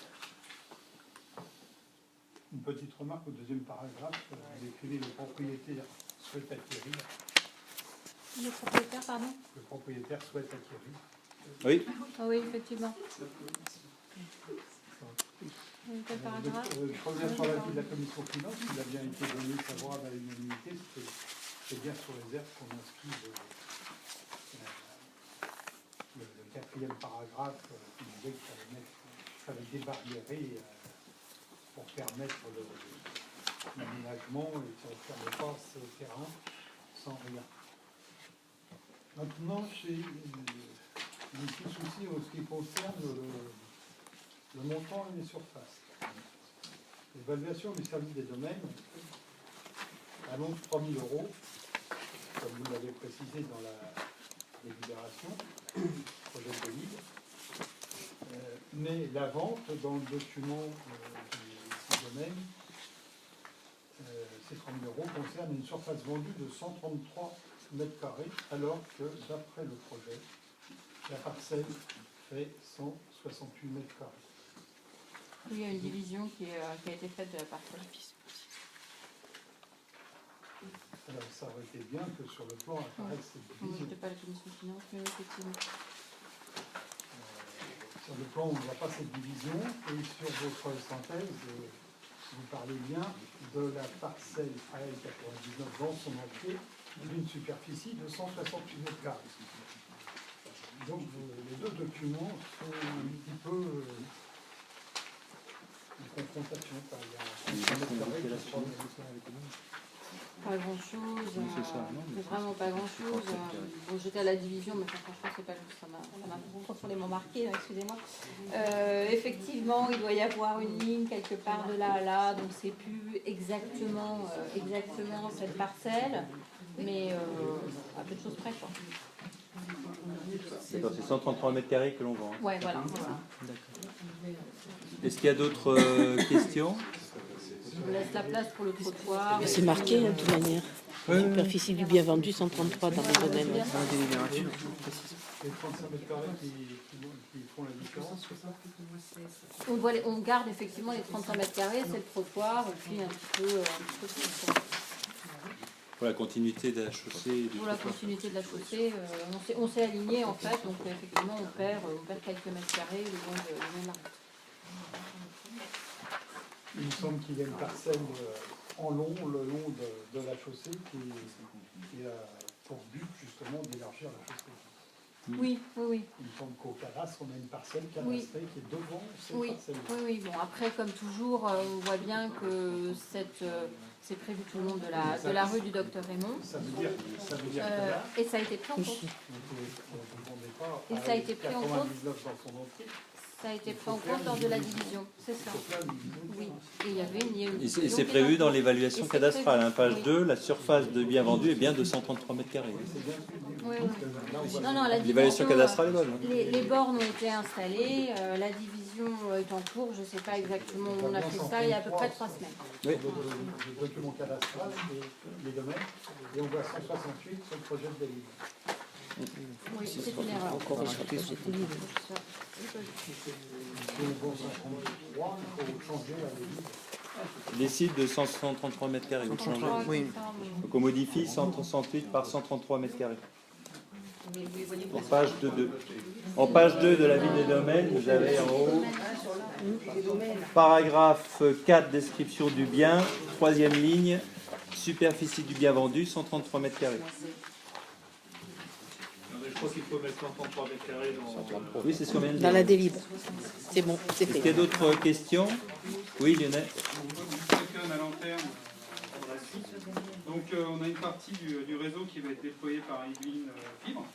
Une petite remarque au deuxième paragraphe, vous écrivez le propriétaire souhaite acquérir. Le propriétaire, pardon? Le propriétaire souhaite acquérir. Oui. Ah oui, effectivement. Quel paragraphe? Je reviens sur l'avis de la commission finance, il a bien été donné favorable à l'unanimité, c'est bien sous réserve qu'on inscrive le quatrième paragraphe qui disait qu'il fallait débarriérer pour permettre l'aménagement et qu'on ne ferme pas ce terrain sans rien. Maintenant, j'ai un petit souci en ce qui concerne le montant et les surfaces. L'évaluation du service des domaines annonce 3 000 €, comme vous l'avez précisé dans la délibération, projet de livre. Mais la vente dans le document du domaine, ces 30 000 € concernent une surface vendue de 133 mètres carrés, alors que d'après le projet, la parcelle fait 168 mètres carrés. Oui, il y a une division qui a été faite de la parcelle. Alors, ça aurait été bien que sur le plan apparaisse cette On division. n'était pas la commission finance, mais effectivement. Sur le plan, on ne voit pas cette division. Et sur votre synthèse, vous parlez bien de la parcelle AL99 dans son entier, d'une superficie de 168 mètres carrés. Donc, les deux documents sont un petit peu en confrontation. Il y a 100 mètres carrés qui se promènent. Pas grand chose, mais vraiment pas grand chose. Bon, j'étais à la division, mais franchement, c'est pas ça m'a profondément marqué, excusez-moi. Effectivement, il doit y avoir une ligne quelque part de là à là, donc c'est plus exactement cette parcelle, mais à peu de choses près, quoi. D'accord, c'est 133 mètres carrés que l'on vend. Ouais, voilà. Est-ce qu'il y a d'autres questions? On laisse la place pour le trottoir. C'est marqué de toute manière. Superficie du bien vendu 133 dans le domaine. Dans la délibération. Les 35 mètres carrés qui font la différence. On garde effectivement les 35 mètres carrés, c'est le trottoir, et puis un petit peu Pour la continuité de la chaussée. pour la continuité de la chaussée, on s'est aligné en fait, donc effectivement on perd quelques mètres carrés le long de la route. Il me semble qu'il y a une parcelle en long, le long de la chaussée qui a pour but justement d'élargir la chaussée. Oui. Il me semble qu'au cadastre, on a une parcelle cadastrée qui est devant cette parcelle. Oui. Bon, après, comme toujours, on voit bien que c'est prévu tout le long de la rue du Docteur Raymond. Ça veut dire que là, et ça a été pris en compte. et ça a été pris en compte. Ça a été pris en compte lors de la division, c'est ça. Oui. Et il y avait une Et c'est prévu dans l'évaluation cadastrale, hein, page 2, la surface de bien vendu est bien de 133 mètres carrés. Oui. Non, la L'évaluation division, cadastrale est bonne. Hein. les bornes ont été installées, la division est en cours, je ne sais pas exactement où on a fait ça, il y a à peu près 3 semaines. Oui. Le document cadastral, les domaines, et on voit 168 sur le projet de délire. Oui, c'est une erreur. Encore rajouter sur le livre. Décide de 133 mètres carrés. Donc, Oui. on modifie 168 par 133 mètres carrés. En page 2. En page 2 de la ville des domaines, vous avez en haut paragraphe 4, description du bien, 3e ligne, superficie du bien vendu, 133 mètres carrés. Je crois qu'il faut mettre 133 mètres carrés dans... Oui, c'est ce qu'on vient de Dans la dire. délib. C'est bon, c'est Est-ce qu'il y fait. a d'autres questions? Oui, Lionel. Quelqu'un à lanterne. Donc on a une partie du réseau qui va être déployée par Yveline Fibre,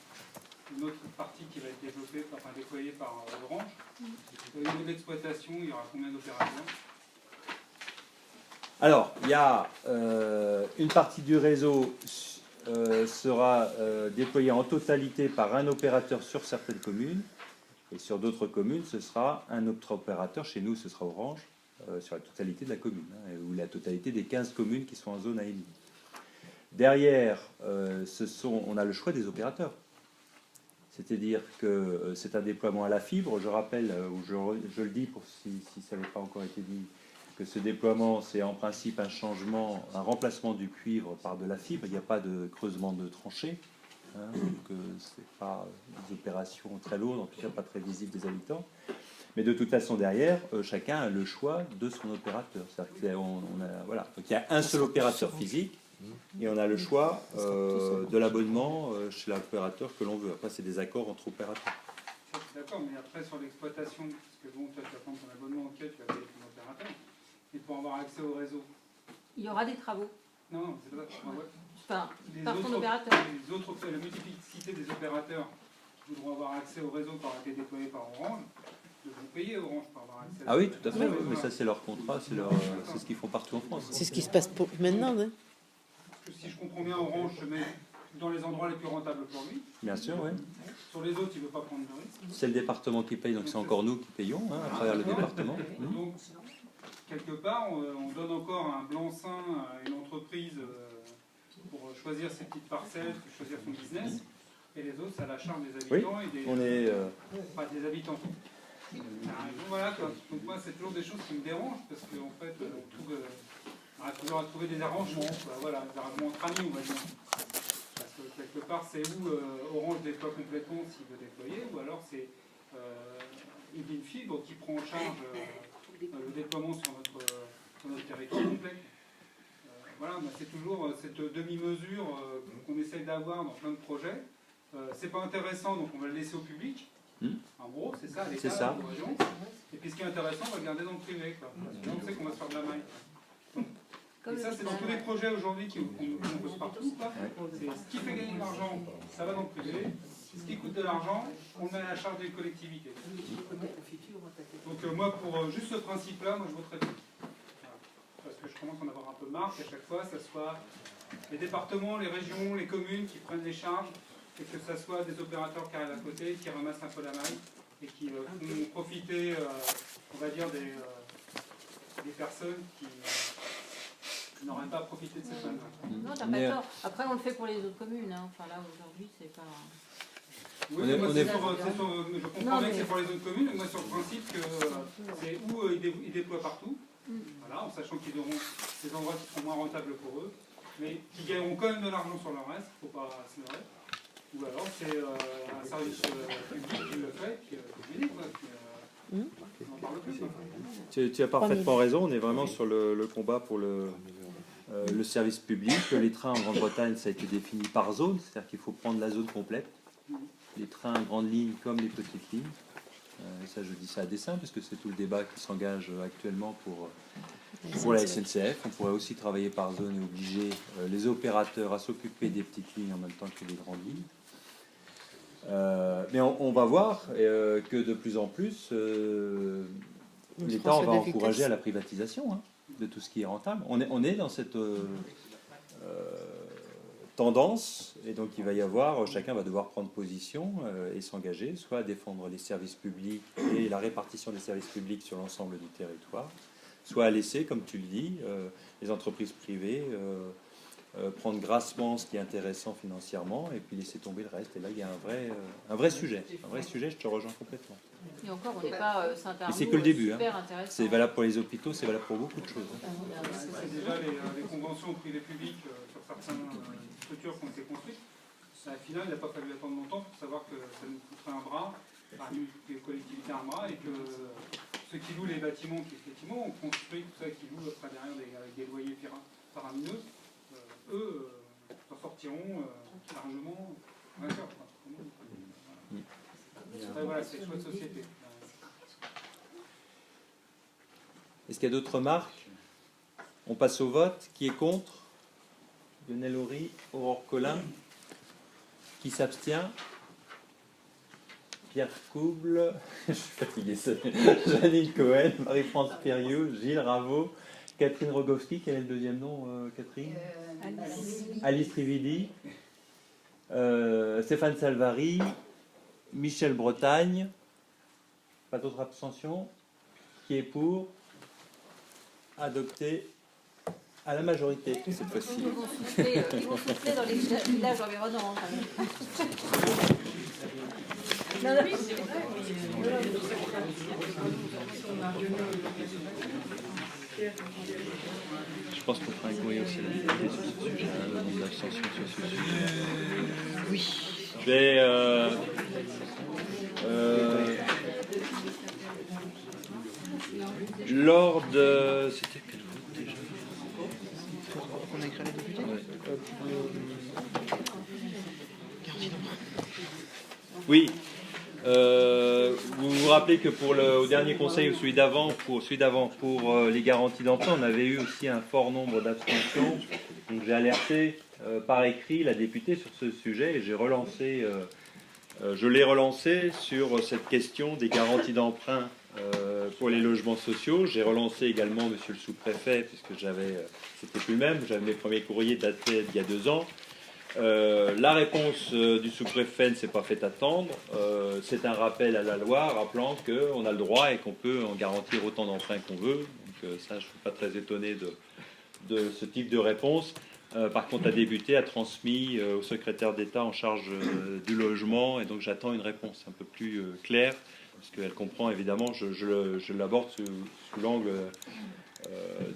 une autre partie qui va être déployée par Orange. Au niveau de l'exploitation, il y aura combien d'opérateurs? Alors, il y a une partie du réseau sera déployée en totalité par un opérateur sur certaines communes, et sur d'autres communes, ce sera un autre opérateur. Chez nous, ce sera Orange, sur la totalité de la commune, ou la totalité des 15 communes qui sont en zone AMI. Derrière, on a le choix des opérateurs. C'est-à-dire que c'est un déploiement à la fibre. Je rappelle, ou je le dis pour si ça n'avait pas encore été dit, que ce déploiement, c'est en principe un remplacement du cuivre par de la fibre. Il n'y a pas de creusement de tranchées. Donc c'est pas des opérations très lourdes, en tout cas pas très visibles des habitants. Mais de toute façon, derrière, chacun a le choix de son opérateur. C'est-à-dire voilà. Donc il y a un seul opérateur physique. Et on a le choix de l'abonnement chez l'opérateur que l'on veut. Après, c'est des accords entre opérateurs. Je suis d'accord, mais après, sur l'exploitation, parce que bon, toi, tu vas prendre ton abonnement, ok, tu vas payer ton opérateur, mais pour avoir accès au réseau. Il y aura des travaux. Non, c'est pas ça. Enfin, par ton opérateur. La multiplicité des opérateurs qui voudront avoir accès au réseau qui aura été déployé par Orange, devront payer Orange pour avoir accès Ah oui, tout à fait, oui, mais ça, c'est leur contrat, c'est ce qu'ils font partout en France. C'est ce qui se passe maintenant, hein. Si je comprends bien, Orange se met dans les endroits les plus rentables pour lui. Bien sûr, oui. Sur les autres, il ne veut pas prendre de risque. C'est le département qui paye, donc c'est encore nous qui payons à travers le département. Donc, quelque part, on donne encore un blanc-seing à une entreprise pour choisir ses petites parcelles, pour choisir son business, et les autres, c'est à la charge des habitants Oui, et des, on est, enfin, des habitants. Voilà, quoi. Donc moi, c'est toujours des choses qui me dérangent, parce qu'en fait, on arrive toujours à trouver des arrangements, quoi. Voilà, des arrangements entre amis, on va dire. Parce que quelque part, c'est où Orange déploie complètement s'il veut déployer, ou alors c'est une ligne fibre qui prend en charge le déploiement sur notre territoire complet. Voilà, c'est toujours cette demi-mesure qu'on essaye d'avoir dans plein de projets. C'est pas intéressant, donc on va le laisser au public. En gros, c'est ça, l'État, la région. Et puis ce qui est intéressant, on va le garder dans le privé, quoi. Sinon, on sait qu'on va se faire de la maille. Et ça, c'est dans tous les projets aujourd'hui qu'on pose partout. C'est ce qui fait gagner de l'argent, ça va dans le privé. Ce qui coûte de l'argent, on le met à la charge des collectivités. Donc moi, pour juste ce principe-là, moi je voterai pour. Voilà. Parce que je commence à en avoir un peu marre qu'à chaque fois, ça soit les départements, les régions, les communes qui prennent les charges, et que ça soit des opérateurs qui arrivent à côté, qui ramassent un peu la maille, et qui font profiter, on va dire, des personnes qui n'auraient pas profité de cette manne. Non, t'as pas tort. Après, on le fait pour les autres communes. Hein. Enfin, là, aujourd'hui, c'est pas... Oui, je comprends bien que c'est pour les autres communes, mais moi, sur le principe que c'est où ils déploient partout, voilà, en sachant qu'ils auront des endroits qui seront moins rentables pour eux, mais qui gagneront quand même de l'argent sur le reste, il ne faut pas se leurrer. Ou alors, c'est un service public qui le fait, qui est libre, on n'en parle plus. Tu as parfaitement raison, on est vraiment sur le combat pour le service public. Les trains en Grande-Bretagne, ça a été défini par zone, c'est-à-dire qu'il faut prendre la zone complète. Les trains à grande ligne comme les petites lignes. Ça, je dis ça à dessein, parce que c'est tout le débat qui s'engage actuellement pour la SNCF. On pourrait aussi travailler par zone et obliger les opérateurs à s'occuper des petites lignes en même temps que des grandes lignes. Mais on va voir que de plus en plus, l'État va encourager à la privatisation de tout ce qui est rentable. On est dans cette tendance, et donc il va y avoir, chacun va devoir prendre position et s'engager, soit à défendre les services publics et la répartition des services publics sur l'ensemble du territoire, soit à laisser, comme tu le dis, les entreprises privées prendre grassement ce qui est intéressant financièrement et puis laisser tomber le reste. Et là, il y a un vrai sujet. Un vrai sujet, je te rejoins complètement. Et encore, on n'est pas et c'est que le début. Super intéressant. C'est valable pour les hôpitaux, c'est valable pour beaucoup de choses. C'est déjà les conventions privé-public sur certaines structures qui ont été construites. Au final, il n'a pas fallu attendre longtemps pour savoir que ça nous coûterait un bras, les collectivités un bras, et que ceux qui louent les bâtiments, qui effectivement ont construit tout ça, qui louent après derrière avec des loyers faramineux, eux s'en sortiront largement vainqueurs. Voilà, c'est le choix de société. Est-ce qu'il y a d'autres remarques? On passe au vote. Qui est contre? Lionel Horry, Aurore Collin. Qui s'abstient? Pierre Couble, je suis fatigué, Janine Cohen, Marie-France Périou, Gilles Raveau, Catherine Rogowski, quel est le deuxième nom, Catherine? Alice Trividi, Stéphane Salvari, Michel Bretagne. Pas d'autres abstentions? Qui est pour adopter à la majorité cette fois-ci? Ils vont souffler dans les villages environnants. Non, non, Je pense qu'on fera un courrier aussi à la députée sur ce sujet, des abstentions sur ce sujet. Oui. Je vais lors de... C'était quel vote déjà? On a écrit à la députée. Oui. Vous vous rappelez que au dernier conseil ou celui d'avant, pour les garanties d'emploi, on avait eu aussi un fort nombre d'abstentions. Donc j'ai alerté par écrit la députée sur ce sujet et je l'ai relancé sur cette question des garanties d'emprunt pour les logements sociaux. J'ai relancé également monsieur le sous-préfet, puisque c'était plus le même, j'avais mes premiers courriers datés d'il y a 2 ans. La réponse du sous-préfet ne s'est pas fait attendre. C'est un rappel à la loi rappelant qu'on a le droit et qu'on peut en garantir autant d'emprunts qu'on veut. Donc ça, je ne suis pas très étonné de ce type de réponse. Par contre, la députée a transmis au secrétaire d'État en charge du logement et donc j'attends une réponse un peu plus claire parce qu'elle comprend évidemment, je l'aborde sous l'angle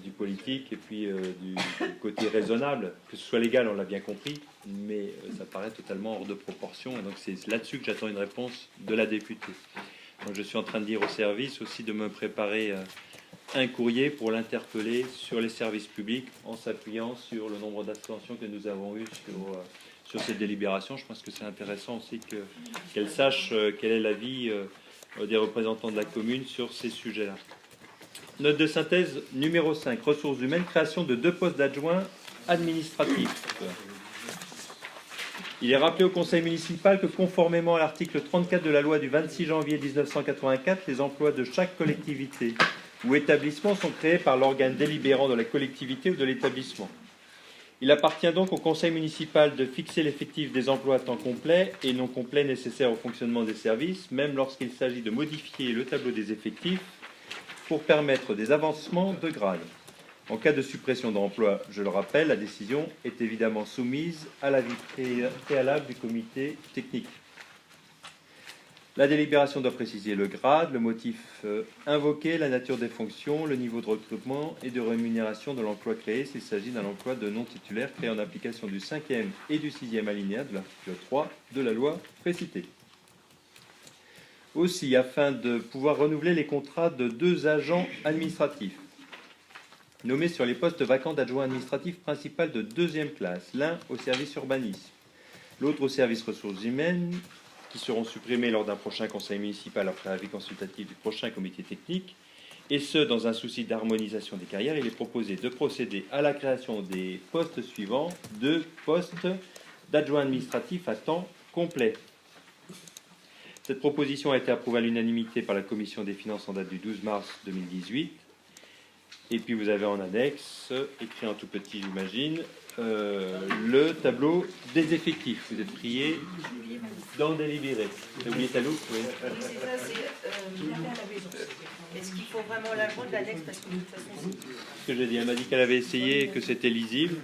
du politique et puis du côté raisonnable, que ce soit légal, on l'a bien compris, mais ça paraît totalement hors de proportion et donc c'est là-dessus que j'attends une réponse de la députée. Donc je suis en train de dire au service aussi de me préparer un courrier pour l'interpeller sur les services publics en s'appuyant sur le nombre d'abstentions que nous avons eues sur cette délibération. Je pense que c'est intéressant aussi qu'elle sache quel est l'avis des représentants de la commune sur ces sujets-là. Note de synthèse numéro 5, ressources humaines, création de 2 postes d'adjoints administratifs. Il est rappelé au conseil municipal que conformément à l'article 34 de la loi du 26 janvier 1984, les emplois de chaque collectivité ou établissement sont créés par l'organe délibérant de la collectivité ou de l'établissement. Il appartient donc au conseil municipal de fixer l'effectif des emplois à temps complet et non complet nécessaires au fonctionnement des services, même lorsqu'il s'agit de modifier le tableau des effectifs pour permettre des avancements de grade. En cas de suppression d'emploi, je le rappelle, la décision est évidemment soumise à l'avis préalable du comité technique. La délibération doit préciser le grade, le motif invoqué, la nature des fonctions, le niveau de recrutement et de rémunération de l'emploi créé s'il s'agit d'un emploi de non-titulaire créé en application du 5e et du 6e alinéa de l'article 3 de la loi précitée. Aussi, afin de pouvoir renouveler les contrats de 2 agents administratifs nommés sur les postes vacants d'adjoint administratif principal de 2e classe, l'un au service urbanisme, l'autre au service ressources humaines, qui seront supprimés lors d'un prochain conseil municipal après avis consultatif du prochain comité technique, et ce, dans un souci d'harmonisation des carrières, il est proposé de procéder à la création des postes suivants, 2 postes d'adjoint administratif à temps complet. Cette proposition a été approuvée à l'unanimité par la commission des finances en date du 12 mars 2018. Et puis vous avez en annexe, écrit en tout petit j'imagine, le tableau des effectifs. Vous êtes priés d'en délibérer. Vous avez oublié ta loupe? Oui. C'est ça, est-ce qu'il faut vraiment la joindre l'annexe parce que de toute façon c'est... Ce que j'ai dit, elle m'a dit qu'elle avait essayé et que c'était lisible.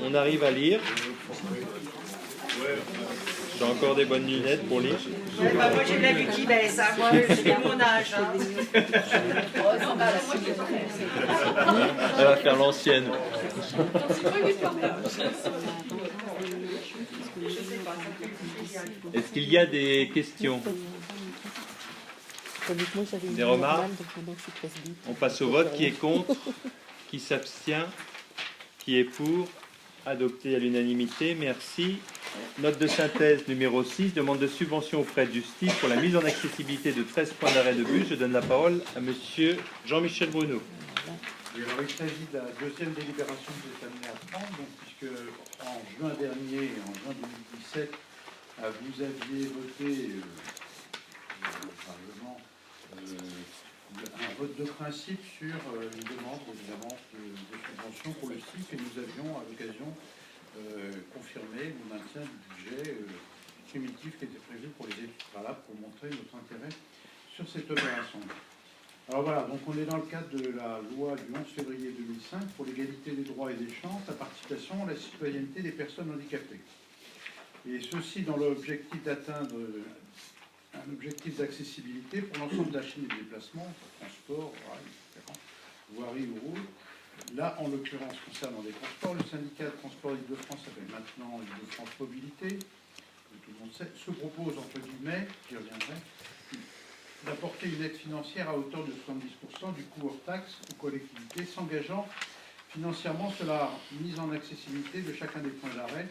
On arrive à lire. J'ai encore des bonnes lunettes pour lire. Ouais, bah, moi j'ai de la vue qui baisse, hein. Moi j'ai mon âge. Hein. Elle va faire l'ancienne. Est-ce qu'il y a des questions? Des remarques? On passe au vote. Qui est contre? Qui s'abstient? Qui est pour? Adopté à l'unanimité. Merci. Note de synthèse numéro 6, demande de subvention auprès de justice pour la mise en accessibilité de 13 points d'arrêt de bus. Je donne la parole à monsieur Jean-Michel Bruno. Et alors, il s'agit de la 2e délibération que vous êtes amené à prendre, donc, puisque en juin dernier, en juin 2017, vous aviez voté au Parlement un vote de principe sur une demande évidemment de subvention pour le site, et nous avions à l'occasion confirmé le maintien du budget primitif qui était prévu pour les études préalables pour montrer notre intérêt sur cette opération. Alors voilà, donc on est dans le cadre de la loi du 11 février 2005 pour l'égalité des droits et des chances, la participation, la citoyenneté des personnes handicapées. Et ceci dans l'objectif d'atteindre un objectif d'accessibilité pour l'ensemble de la chaîne des déplacements, transport, rail, etc., voirie ou route. Là, en l'occurrence, concernant les transports, le syndicat de transport Île-de-France s'appelle maintenant Île-de-France Mobilité, que tout le monde sait, se propose, entre guillemets, j'y reviendrai, d'apporter une aide financière à hauteur de 70% du coût hors taxe aux collectivités, s'engageant financièrement sur la mise en accessibilité de chacun des points d'arrêt,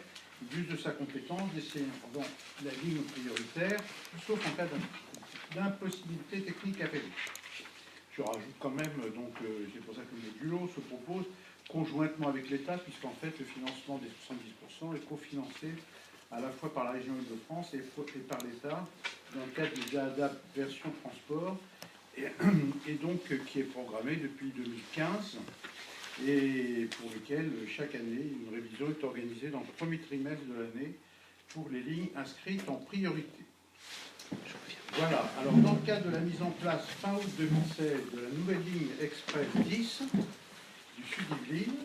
du de sa compétence, desservant la ligne prioritaire, sauf en cas d'impossibilité technique avérée. Je rajoute quand même, donc c'est pour ça que le Bulot se propose conjointement avec l'État, puisqu'en fait le financement des 70% est cofinancé à la fois par la région Île-de-France et par l'État, dans le cadre de l'ADAP version transport, et donc qui est programmé depuis 2015, et pour lequel chaque année une révision est organisée dans le premier trimestre de l'année pour les lignes inscrites en priorité. Voilà, alors dans le cadre de la mise en place fin août 2016 de la nouvelle ligne express 10 du Sud Yvelines,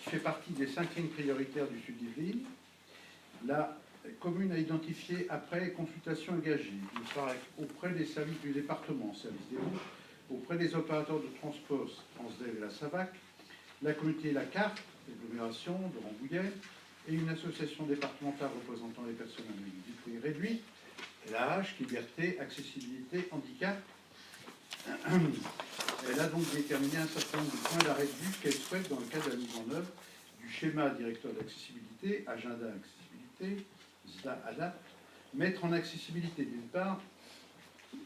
qui fait partie des 5 lignes prioritaires du Sud Yvelines, la commune a identifié, après consultation engagée, auprès des services du département, services des routes, auprès des opérateurs de transport Transdev et la SAVAC, la communauté La Carte, l'agglomération de Rambouillet, et une association départementale représentant les personnes à mobilité réduite, l'âge, liberté, accessibilité, handicap. Elle a donc déterminé un certain nombre de points d'arrêt de bus qu'elle souhaite dans le cadre de la mise en œuvre du schéma directeur d'accessibilité, agenda accessibilité, SDA ADAPT, mettre en accessibilité d'une part,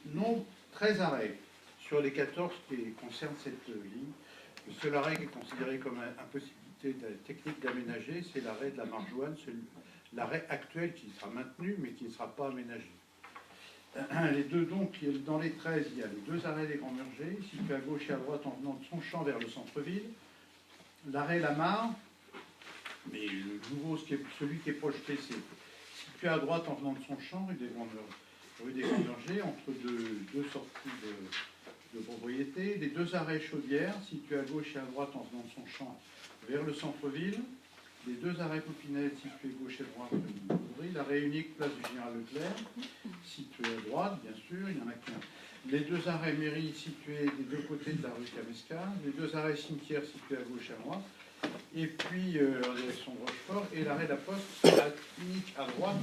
nombre 13 arrêts sur les 14 qui concernent cette ligne. Le seul arrêt qui est considéré comme impossibilité technique d'aménager, c'est l'arrêt de la Marjoine, c'est l'arrêt actuel qui sera maintenu mais qui ne sera pas aménagé. Les deux, donc, dans les 13, il y a les 2 arrêts des Grands Murgers, situés à gauche et à droite en venant de son champ vers le centre-ville. L'arrêt Lamar, mais le nouveau, celui qui est projeté, c'est situé à droite en venant de son champ, rue des Grands Murgers, entre deux sorties de propriété. Les 2 arrêts Chaudière, situés à gauche et à droite en venant de son champ vers le centre-ville. Les 2 arrêts Popinette, situés gauche et droite, l'arrêt unique place du Général Leclerc, situé à droite, bien sûr, il n'y en a qu'un. Les 2 arrêts mairie, situés des 2 côtés de la rue Camescar, les 2 arrêts cimetière, situés à gauche et à droite, et puis en direction de Rochefort, et l'arrêt La Poste, unique à droite,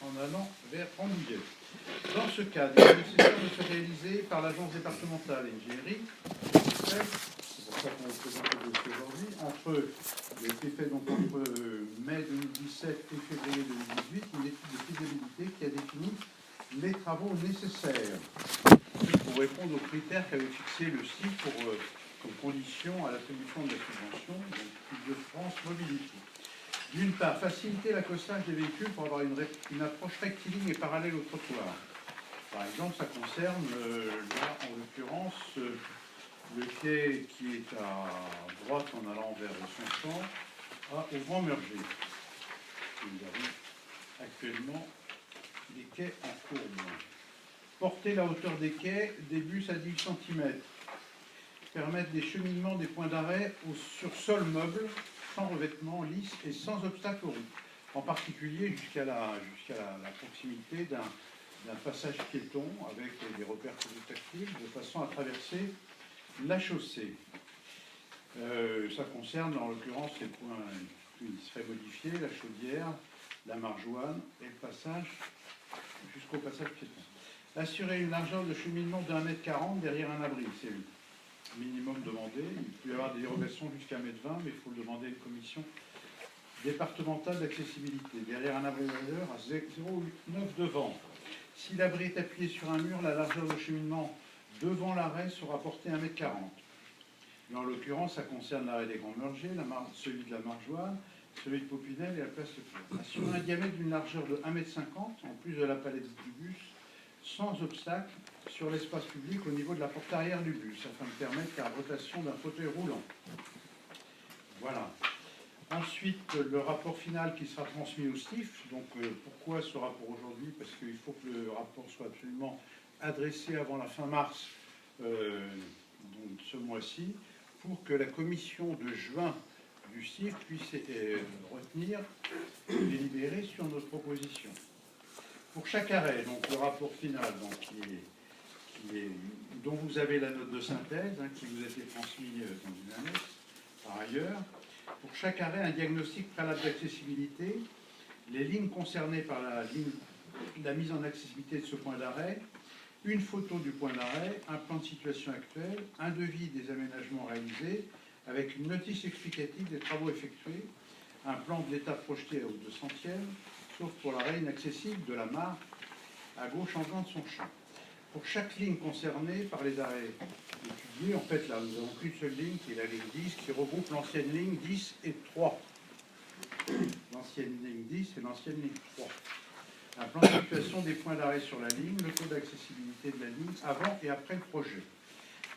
en allant vers Rambouillet. Dans ce cadre, il est nécessaire de se réaliser par l'agence départementale ingénierie, c'est pour ça qu'on vous présente le dossier aujourd'hui, il a été fait donc entre mai 2017 et février 2018, une étude de faisabilité qui a défini les travaux nécessaires pour répondre aux critères qu'avait fixé le site comme condition à l'attribution de la subvention, donc Île-de-France Mobilité. D'une part, faciliter l'accostage des véhicules pour avoir une approche rectiligne et parallèle au trottoir. Par exemple, ça concerne, là, en l'occurrence, le quai qui est à droite en allant vers son champ, au Grand Murger. Nous avons actuellement des quais en courbe. Porter la hauteur des quais des bus à 18 cm. Permettre des cheminements des points d'arrêt sur sol meuble, sans revêtement lisse et sans obstacle aux routes. En particulier jusqu'à la proximité d'un passage piéton avec des repères tactiles de façon à traverser la chaussée. Ça concerne en l'occurrence les points qui seraient modifiés, la Chaudière, la Marjoine et le passage jusqu'au passage piéton. Assurer une largeur de cheminement de 1,40 m derrière un abri, c'est le minimum demandé. Il peut y avoir des dérogations jusqu'à 1,20 m, mais il faut le demander à une commission départementale d'accessibilité. Derrière un abri valeur à 0,9 devant. Si l'abri est appuyé sur un mur, la largeur de cheminement devant l'arrêt sera portée à 1,40 m. Et en l'occurrence, ça concerne l'arrêt des Grands Murgers, celui de la Marjoine, celui de Popinel et la place de Claude. Assurer un diamètre d'une largeur de 1,50 m, en plus de la palette du bus, sans obstacle sur l'espace public au niveau de la porte arrière du bus, afin de permettre la rotation d'un fauteuil roulant. Voilà. Ensuite, le rapport final qui sera transmis au STIF. Donc, pourquoi ce rapport aujourd'hui? Parce qu'il faut que le rapport soit absolument adressé avant la fin mars, donc ce mois-ci, pour que la commission de juin du STIF puisse retenir et délibérer sur notre proposition. Pour chaque arrêt, donc le rapport final, donc, dont vous avez la note de synthèse, qui vous a été transmise dans une annexe, par ailleurs, pour chaque arrêt, un diagnostic préalable d'accessibilité, les lignes concernées par la mise en accessibilité de ce point d'arrêt, une photo du point d'arrêt, un plan de situation actuel, un devis des aménagements réalisés, avec une notice explicative des travaux effectués, un plan de l'état projeté au 200e, sauf pour l'arrêt inaccessible de la mare à gauche en blanc de son champ. Pour chaque ligne concernée par les arrêts étudiés, en fait, là, nous avons qu'une seule ligne, qui est la ligne 10, qui regroupe l'ancienne ligne 10 et 3. L'ancienne ligne 10 et l'ancienne ligne 3. Un plan de situation des points d'arrêt sur la ligne, le taux d'accessibilité de la ligne avant et après le projet.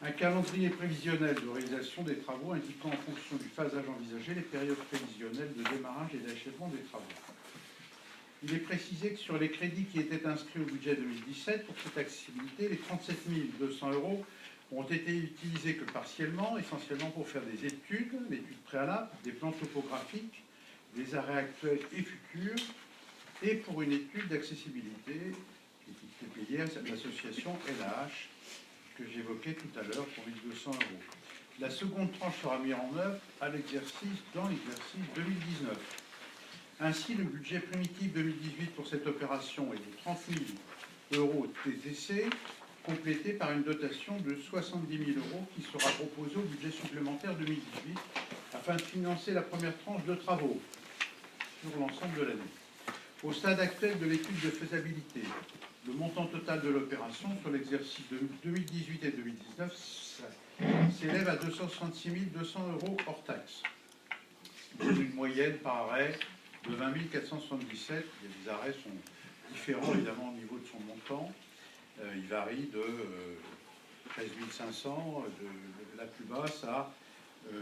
Un calendrier prévisionnel de réalisation des travaux indiquant en fonction du phasage envisagé les périodes prévisionnelles de démarrage et d'achèvement des travaux. Il est précisé que sur les crédits qui étaient inscrits au budget 2017 pour cette accessibilité, les 37 200 € ont été utilisés que partiellement, essentiellement pour faire des études, l'étude préalable, des plans topographiques, des arrêts actuels et futurs, et pour une étude d'accessibilité qui était payée à l'association LAH, que j'évoquais tout à l'heure pour 1 200 €. La seconde tranche sera mise en œuvre dans l'exercice 2019. Ainsi, le budget primitif 2018 pour cette opération est de 30 000 € TTC, complété par une dotation de 70 000 € qui sera proposée au budget supplémentaire 2018 afin de financer la première tranche de travaux sur l'ensemble de l'année. Au stade actuel de l'étude de faisabilité, le montant total de l'opération sur l'exercice de 2018 et 2019 s'élève à 266 200 € hors taxe. Une moyenne par arrêt de 20 477. Les arrêts sont différents évidemment au niveau de son montant. Il varie de 13 500, de la plus basse à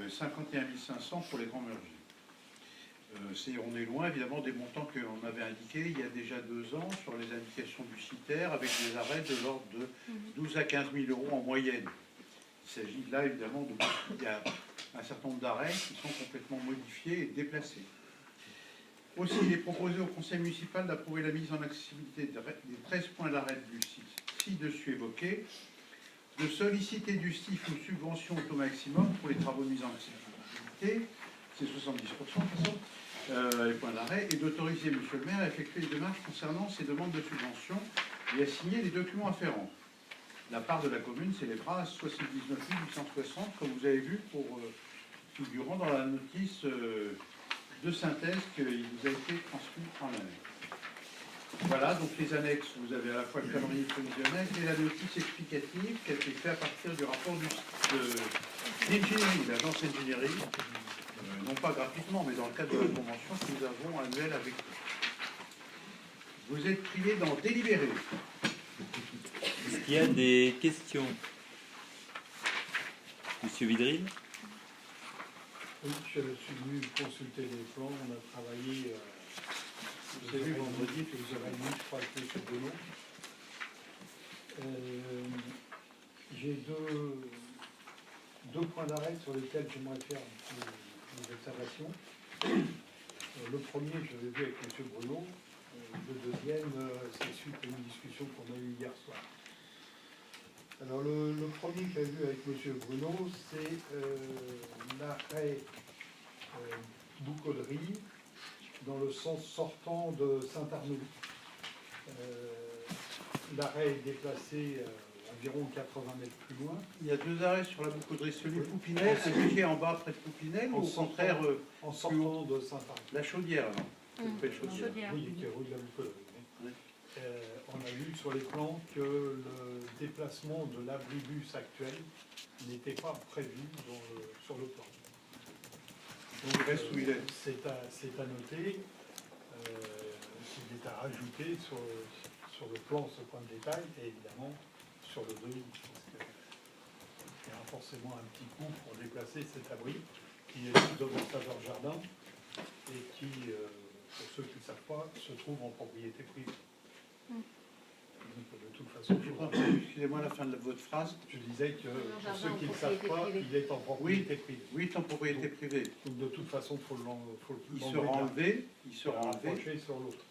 51 500 pour les grands mergers. On est loin évidemment des montants qu'on avait indiqués il y a déjà 2 ans sur les indications du CITER, avec des arrêts de l'ordre de 12 à 15 000 € en moyenne. Il s'agit là évidemment il y a un certain nombre d'arrêts qui sont complètement modifiés et déplacés. Aussi, il est proposé au conseil municipal d'approuver la mise en accessibilité des 13 points d'arrêt du site ci-dessus évoqués, de solliciter du STIF une subvention au taux maximum pour les travaux de mise en accessibilité, c'est 70% de toute façon, les points d'arrêt, et d'autoriser M. le maire à effectuer les démarches concernant ces demandes de subvention et à signer les documents afférents. La part de la commune s'élèvera à 79 860, comme vous avez vu, figurant dans la notice de synthèse qui vous a été transmise en année. Voilà, donc les annexes, vous avez à la fois le calendrier prévisionnel et la notice explicative qui a été faite à partir du rapport de l'ingénierie, l'agence ingénierie, non pas gratuitement, mais dans le cadre de la convention que nous avons annuelle avec vous. Vous êtes priés d'en délibérer. Est-ce qu'il y a des questions? Monsieur Vidril? Oui, je suis venu consulter les plans, on a travaillé, vous avez vu vendredi, que vous avez mis, je crois, avec M. Benoît. J'ai deux points d'arrêt sur lesquels j'aimerais faire des observations. Le premier, je l'ai vu avec M. Bruno. Le deuxième, c'est suite à une discussion qu'on a eue hier soir. Alors le premier que j'ai vu avec M. Bruno, c'est l'arrêt Boucauderie dans le sens sortant de Saint-Arnaud. L'arrêt est déplacé environ 80 mètres plus loin. Il y a 2 arrêts sur la Boucauderie, celui de Poupinel, celui qui est en bas près de Poupinel, ou au contraire en sortant de Saint-Arnaud. La Chaudière, là. Chaudière. Oui, qui est rue de la Boucauderie. Oui. On a vu sur les plans que le déplacement de l'abribus actuel n'était pas prévu sur le plan. Donc, il reste où il est. C'est à noter, il est à rajouter sur sur le plan ce point de détail et évidemment sur le devis. Parce qu'il y a forcément un petit coût pour déplacer cet abri qui est juste devant Saveur-Jardin et qui, pour ceux qui ne savent pas, se trouve en propriété privée. Donc, de toute façon, Excusez-moi la fin de votre phrase. je disais que pour ceux qui ne savent pas, il est en propriété privée. Oui, il est en propriété privée. Donc de toute façon, Il sera enlevé, il sera enlevé. rapproché sur l'autre.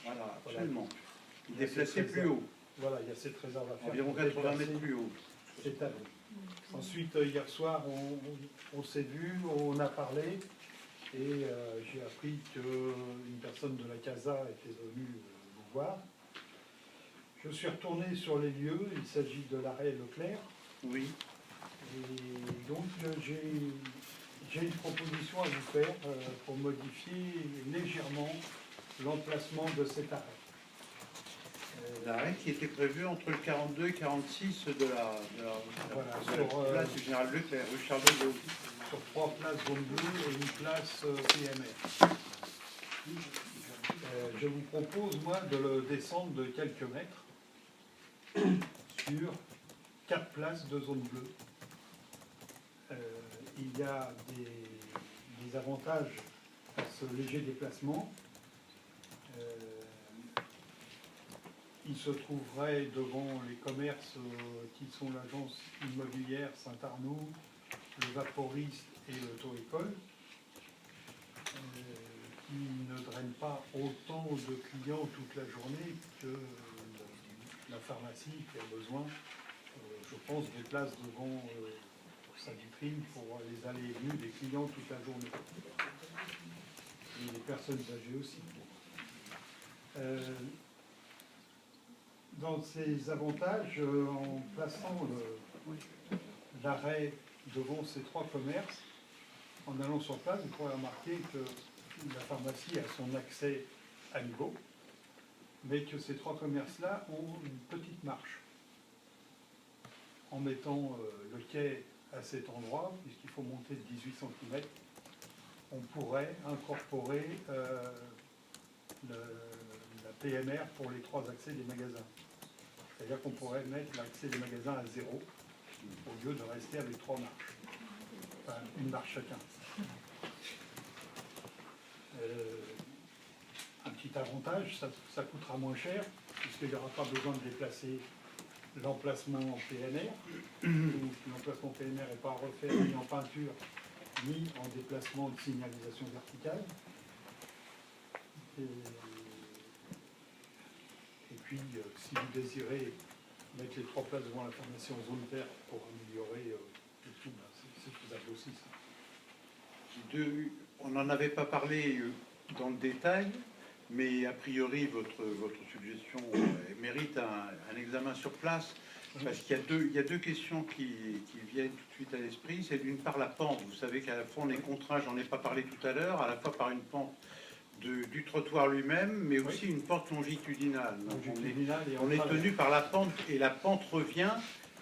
Voilà, absolument. Il Il y a est placé cette plus réserve. haut, Voilà, il y a cette réserve à faire. environ pour 80 déplacer mètres plus haut. cet abri. Ensuite, hier soir, on s'est vu, on a parlé, et j'ai appris qu'une personne de la CASA était venue nous voir. Je suis retourné sur les lieux, il s'agit de l'arrêt Leclerc. Oui. Et donc, j'ai une proposition à vous faire pour modifier légèrement l'emplacement de cet arrêt. L'arrêt qui était prévu entre le 42 et 46 de la place du Général Leclerc, rue Charles de Gaulle. Sur 3 places zone bleue et une place PMR. Je vous propose, moi, de le descendre de quelques mètres sur 4 places de zone bleue. Il y a des avantages à ce léger déplacement. Il se trouverait devant les commerces qui sont l'agence immobilière Saint-Arnaud, le vaporiste et l'auto-école, qui ne drainent pas autant de clients toute la journée que la pharmacie qui a besoin, je pense, des places devant sa vitrine pour les allées et venues des clients toute la journée. Et les personnes âgées aussi. Dans ces avantages, en plaçant l'arrêt devant ces 3 commerces, en allant sur place, vous pourrez remarquer que la pharmacie a son accès à niveau, mais que ces 3 commerces-là ont une petite marche. En mettant le quai à cet endroit, puisqu'il faut monter de 18 cm, on pourrait incorporer la PMR pour les 3 accès des magasins. C'est-à-dire qu'on pourrait mettre l'accès des magasins à 0 au lieu de rester avec 3 marches. Enfin, une marche chacun. Un petit avantage, ça coûtera moins cher, puisqu'il n'y aura pas besoin de déplacer l'emplacement en PNR. L'emplacement PNR n'est pas à refaire ni en peinture, ni en déplacement de signalisation verticale. Et puis, si vous désirez mettre les 3 places devant la pharmacie en zone verte pour améliorer le tout, c'est faisable aussi, ça. On n'en avait pas parlé dans le détail, mais a priori, votre suggestion mérite un examen sur place, parce qu'il y a deux questions qui viennent tout de suite à l'esprit. C'est d'une part la pente. Vous savez qu'à la fois, on est contraint, j'en ai pas parlé tout à l'heure, à la fois par une pente du trottoir lui-même, mais aussi une pente longitudinale. Donc on est tenu par la pente, et la pente revient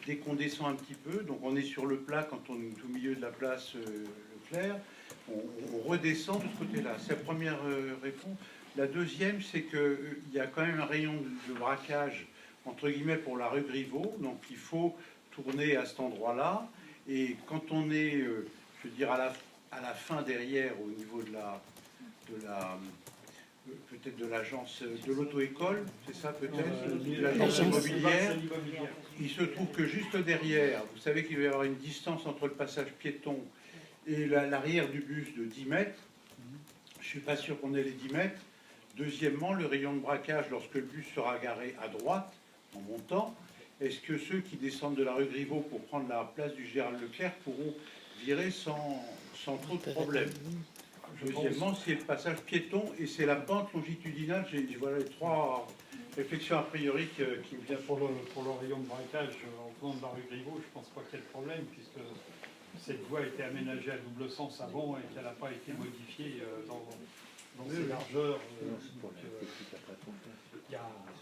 dès qu'on descend un petit peu. Donc on est sur le plat quand on est au milieu de la place Leclerc. On redescend de ce côté-là. C'est la première réponse. La deuxième, c'est qu'il y a quand même un rayon de braquage, entre guillemets, pour la rue Griveaux. Donc il faut tourner à cet endroit-là. Et quand on est, je veux dire, à la fin derrière, au niveau de peut-être de l'agence de l'auto-école, c'est ça peut-être, de l'agence immobilière. Il se trouve que juste derrière, vous savez qu'il va y avoir une distance entre le passage piéton et l'arrière du bus de 10 mètres. Je ne suis pas sûr qu'on ait les 10 mètres. Deuxièmement, le rayon de braquage, lorsque le bus sera garé à droite, en montant, est-ce que ceux qui descendent de la rue Griveaux pour prendre la place du Général Leclerc pourront virer sans trop de problème? Deuxièmement, c'est le passage piéton et c'est la pente longitudinale. Voilà les 3 réflexions a priori qui me viennent. Pour le rayon de braquage en venant de la rue Griveaux, je ne pense pas qu'il y ait de problème, puisque cette voie a été aménagée à double sens avant et qu'elle n'a pas été modifiée dans ses largeurs.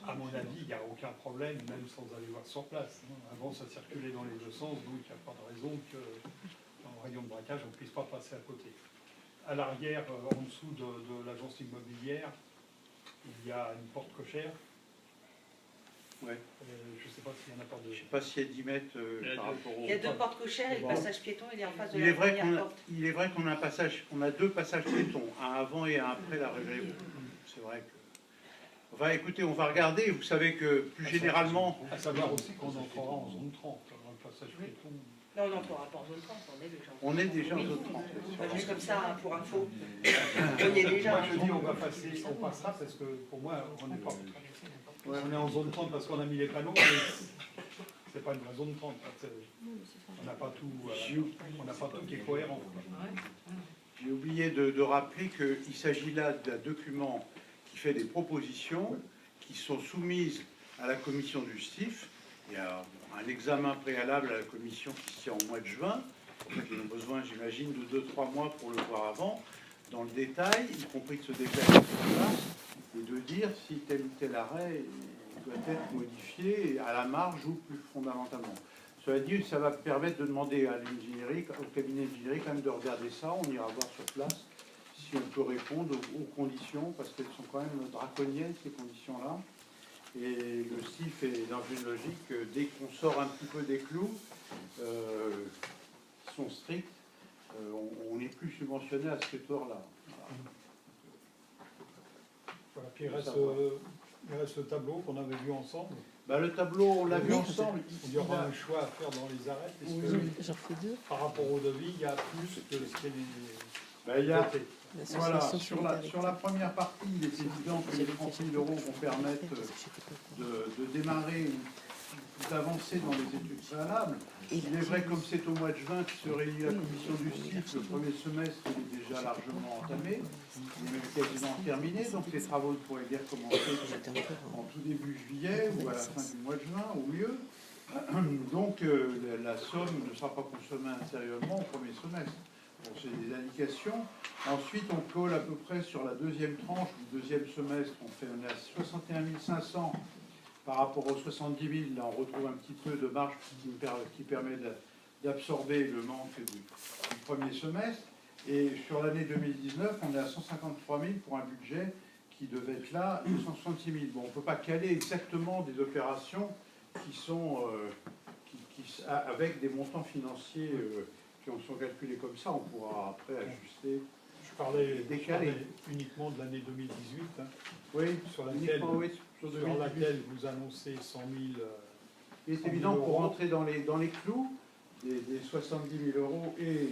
À mon avis, il n'y a aucun problème, même sans aller voir sur place. Avant, ça circulait dans les 2 sens, donc il n'y a pas de raison que dans le rayon de braquage, on ne puisse pas passer à côté. À l'arrière, en dessous de l'agence immobilière, il y a une porte cochère Ouais. Je ne sais pas s'il y en a pas de... Je ne sais pas s'il y a 10 mètres par rapport au... Il y a 2 portes cochères et le passage piéton, il est en face de Il la est vrai première porte. qu'on a un passage, on a 2 passages piétons, un avant et un après la rue Grévaux. C'est vrai que... Enfin, écoutez, on va regarder. Vous savez que plus généralement... À savoir aussi qu'on entrera en zone 30, dans le passage piéton. Non, on n'entrera pas en zone 30, on est déjà en zone 30. Juste comme ça, pour info. On y est déjà. Moi, je dis, on passera parce que pour moi, on n'est pas... On est en zone 30 parce qu'on a mis les panneaux, mais c'est pas une vraie zone 30. On n'a pas tout qui est cohérent. J'ai oublié de rappeler qu'il s'agit là d'un document qui fait des propositions qui sont soumises à la commission du STIF. Il y a un examen préalable à la commission qui se tient au mois de juin. Ils ont besoin, j'imagine, de 2-3 mois pour le voir avant, dans le détail, y compris de se déplacer sur place et de dire si tel ou tel arrêt doit être modifié à la marge ou plus fondamentalement. Cela dit, ça va permettre de demander à l'ingénierie, au cabinet d'ingénierie, quand même de regarder ça. On ira voir sur place si on peut répondre aux conditions, parce qu'elles sont quand même draconiennes, ces conditions-là. Et le STIF est dans une logique, dès qu'on sort un petit peu des clous, qui sont stricts, on n'est plus subventionné à ce tort-là. Voilà, puis il reste le tableau qu'on avait vu ensemble. Bah, le tableau, on l'a vu ensemble. Il y aura un choix à faire dans les arrêts, puisque par rapport au devis, il y a plus que ce qui est doté. Voilà, sur la première partie, il est évident que les 30 000 euros vont permettre de démarrer ou d'avancer dans les études préalables. Il est vrai, comme c'est au mois de juin que se réunit la commission du STIF, le premier semestre est déjà largement entamé, il est quasiment terminé, donc les travaux pourraient bien commencer en tout début juillet ou à la fin du mois de juin, au mieux. Donc la somme ne sera pas consommée intérieurement au premier semestre. Bon, c'est des indications. Ensuite, on colle à peu près sur la deuxième tranche du deuxième semestre. On est à 61 500 par rapport aux 70 000. Là, on retrouve un petit peu de marge qui permet d'absorber le manque du premier semestre. Et sur l'année 2019, on est à 153 000 pour un budget qui devait être là, 266 000. Bon, on ne peut pas caler exactement des opérations qui sont avec des montants financiers qui sont calculés comme ça. On pourra après ajuster. Je parlais uniquement de l'année 2018, hein, oui, sur laquelle vous annoncez 100 000. Il est évident pour rentrer dans les clous des 70 000 euros et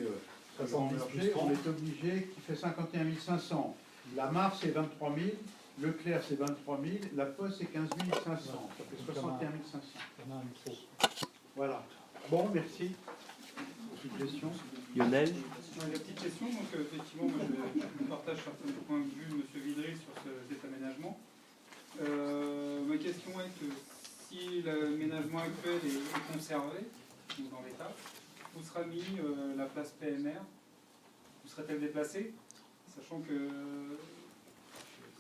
70 000, on est obligé, qui fait 51 500. La Mars, c'est 23 000. Leclerc, c'est 23 000. La Poste, c'est 15 500. Ça fait 61 500. Il y en a un trop. Voilà. Bon, merci. Suggestion. Lionel. La petite question, donc effectivement, moi je partage certains points de vue de M. Vidry sur cet aménagement. Ma question est que si l'aménagement actuel est conservé, donc dans l'état, où sera mis la place PMR? Où sera-t-elle déplacée? Sachant que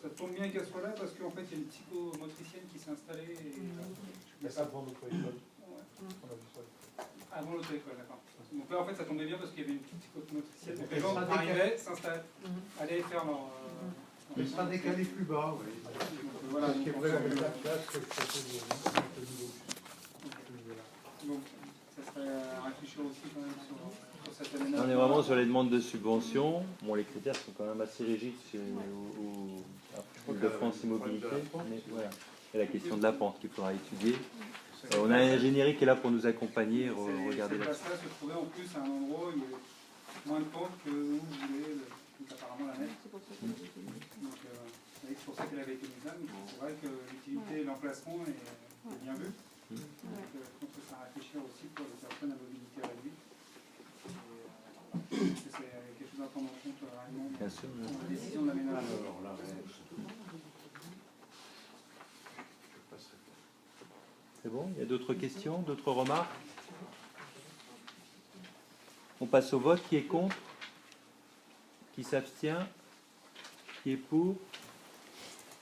ça tombe bien qu'elle soit là parce qu'en fait il y a une psychomotricienne qui s'est installée. Mais ça avant notre école. Avant l'autre école, d'accord. Donc là, en fait, ça tombait bien parce qu'il y avait une petite psychomotricienne. Donc les gens arrivaient, s'installaient, allaient faire leur... Il sera décalé plus bas, oui. Voilà, ce qui est vrai avec la place que je propose donc, ça serait à réfléchir aussi quand même sur cette aménagement. On est vraiment sur les demandes de subvention. Bon, les critères sont quand même assez rigides de France Immobilité. Mais voilà. Il y a la question de la pente qu'il faudra étudier. On a un ingénierie qui est là pour nous accompagner, regarder là. Cette place-là se trouvait en plus à un endroit où il y avait moins de pente que où vous voulez, apparemment la mettre. Donc c'est pour ça qu'elle avait été mise là, mais c'est vrai que l'utilité et l'emplacement est bien vu. Donc je pense que ça à réfléchir aussi pour les personnes à mobilité réduite. C'est quelque chose à prendre en compte réellement Bien sûr, dans la décision d'aménagement. C'est bon? Il y a d'autres questions, d'autres remarques? On passe au vote. Qui est contre? Qui s'abstient? Qui est pour?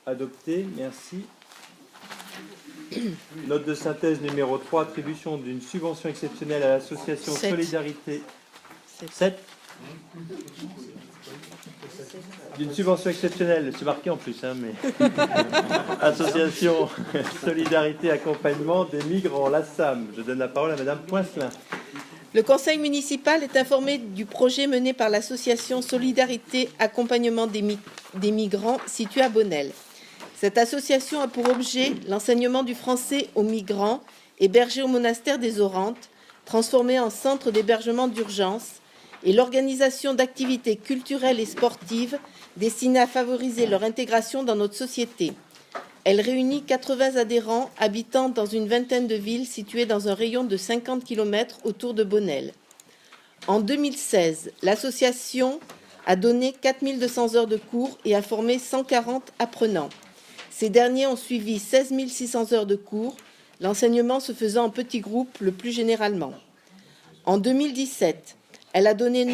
Adopté. Merci. Note de synthèse numéro 3. Attribution d'une subvention exceptionnelle à l'association Solidarité. 7. d'une subvention exceptionnelle, c'est marqué en plus, hein, mais Association Solidarité Accompagnement des Migrants, l'ASSAM. Je donne la parole à Madame Poincelin. Le conseil municipal est informé du projet mené par l'association Solidarité Accompagnement des Migrants située à Bonnel. Cette association a pour objet l'enseignement du français aux migrants hébergés au monastère des Orantes, transformé en centre d'hébergement d'urgence, et l'organisation d'activités culturelles et sportives destinées à favoriser leur intégration dans notre société. Elle réunit 80 adhérents habitant dans une vingtaine de villes situées dans un rayon de 50 km autour de Bonnel. En 2016, l'association a donné 4200 heures de cours et a formé 140 apprenants. Ces derniers ont suivi 16 600 heures de cours, l'enseignement se faisant en petits groupes le plus généralement. En 2017, elle a donné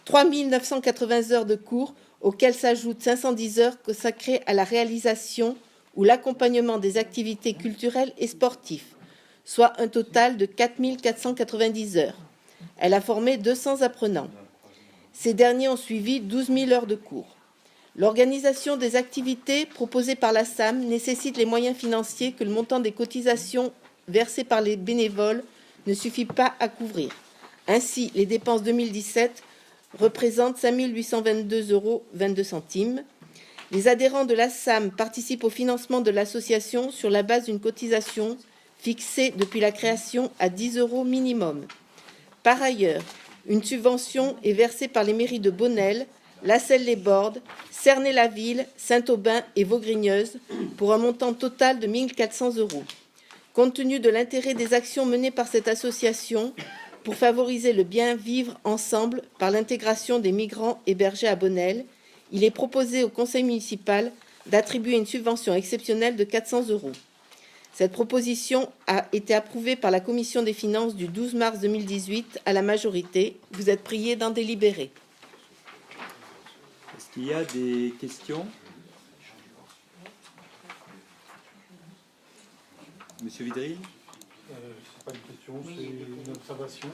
3 980 heures de cours, auxquelles s'ajoutent 510 heures consacrées à la réalisation ou l'accompagnement des activités culturelles et sportives, soit un total de 4 490 heures. Elle a formé 200 apprenants. Ces derniers ont suivi 12 000 heures de cours. L'organisation des activités proposées par la SAM nécessite les moyens financiers que le montant des cotisations versées par les bénévoles ne suffit pas à couvrir. Ainsi, les dépenses 2017 représentent 5 822,22 €. Les adhérents de la SAM participent au financement de l'association sur la base d'une cotisation fixée depuis la création à 10 € minimum. Par ailleurs, une subvention est versée par les mairies de Bonnel, La Celle-les-Bordes, Cernay-la-Ville, Saint-Aubin et Vaugrigneuses pour un montant total de 1 400 €. Compte tenu de l'intérêt des actions menées par cette association pour favoriser le bien vivre ensemble par l'intégration des migrants hébergés à Bonnel, il est proposé au conseil municipal d'attribuer une subvention exceptionnelle de 400 €. Cette proposition a été approuvée par la commission des finances du 12 mars 2018 à la majorité. Vous êtes priés d'en délibérer. Est-ce qu'il y a des questions? Monsieur Vidry? C'est pas une question, c'est une observation.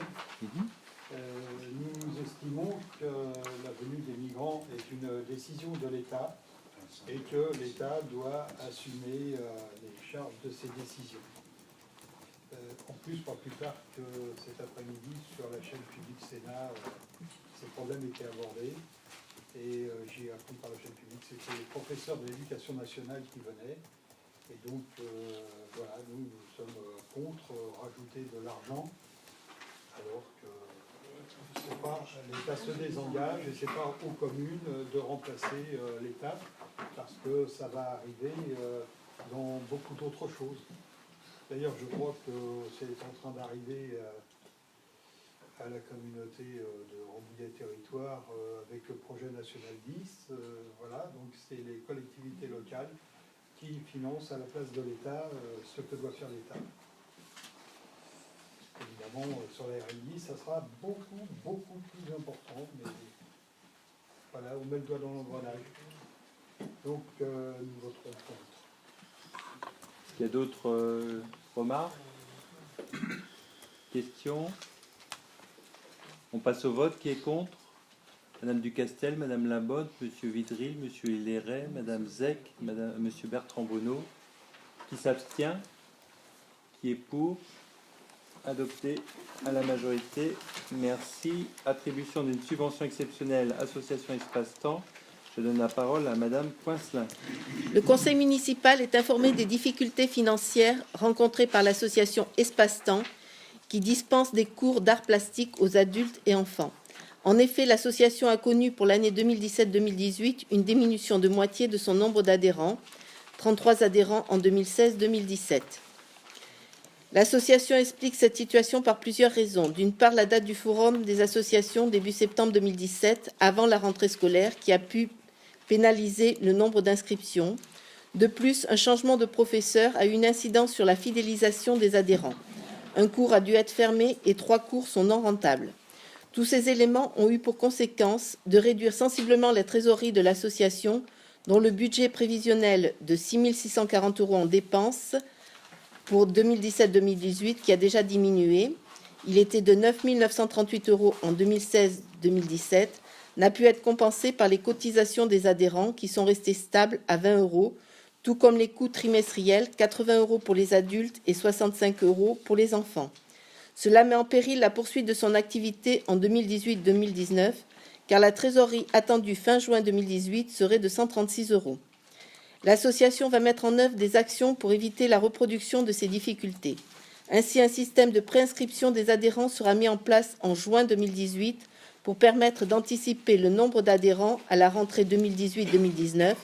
Nous estimons que la venue des migrants est une décision de l'État et que l'État doit assumer les charges de ces décisions. En plus, pas plus tard que cet après-midi, sur la chaîne publique Sénat, ces problèmes étaient abordés. Et j'ai appris par la chaîne publique que c'était les professeurs de l'éducation nationale qui venaient. Et donc, voilà, nous sommes contre rajouter de l'argent, alors que l'État se désengage et c'est pas aux communes de remplacer l'État, parce que ça va arriver dans beaucoup d'autres choses. D'ailleurs, je crois que c'est en train d'arriver à la communauté de Rambouillet Territoire avec le projet national 10. Voilà, donc c'est les collectivités locales qui financent à la place de l'État ce que doit faire l'État. Évidemment, sur la RLI, ça sera beaucoup plus important, mais voilà, on met le doigt dans l'engrenage. Donc, nous voterons contre. Est-ce qu'il y a d'autres remarques? Questions? On passe au vote. Qui est contre? Madame Ducastel, Madame Labotte, Monsieur Vidry, Monsieur Hileret, Madame Zec, Monsieur Bertrand Bruno. Qui s'abstient? Qui est pour? Adopté à la majorité. Merci. Attribution d'une subvention exceptionnelle, association Espace-Temps. Je donne la parole à Madame Poincelin. Le conseil municipal est informé des difficultés financières rencontrées par l'association Espace-Temps qui dispense des cours d'art plastique aux adultes et enfants. En effet, l'association a connu pour l'année 2017-2018 une diminution de moitié de son nombre d'adhérents, 33 adhérents en 2016-2017. L'association explique cette situation par plusieurs raisons. D'une part, la date du forum des associations début septembre 2017, avant la rentrée scolaire, qui a pu pénaliser le nombre d'inscriptions. De plus, un changement de professeur a eu une incidence sur la fidélisation des adhérents. Un cours a dû être fermé et 3 cours sont non rentables. Tous ces éléments ont eu pour conséquence de réduire sensiblement la trésorerie de l'association, dont le budget prévisionnel de 6 640 € en dépenses pour 2017-2018, qui a déjà diminué. Il était de 9 938 € en 2016-2017, n'a pu être compensée par les cotisations des adhérents qui sont restées stables à 20 €, tout comme les coûts trimestriels, 80 € pour les adultes et 65 € pour les enfants. Cela met en péril la poursuite de son activité en 2018-2019, car la trésorerie attendue fin juin 2018 serait de 136 €. L'association va mettre en œuvre des actions pour éviter la reproduction de ces difficultés. Ainsi, un système de préinscription des adhérents sera mis en place en juin 2018 pour permettre d'anticiper le nombre d'adhérents à la rentrée 2018-2019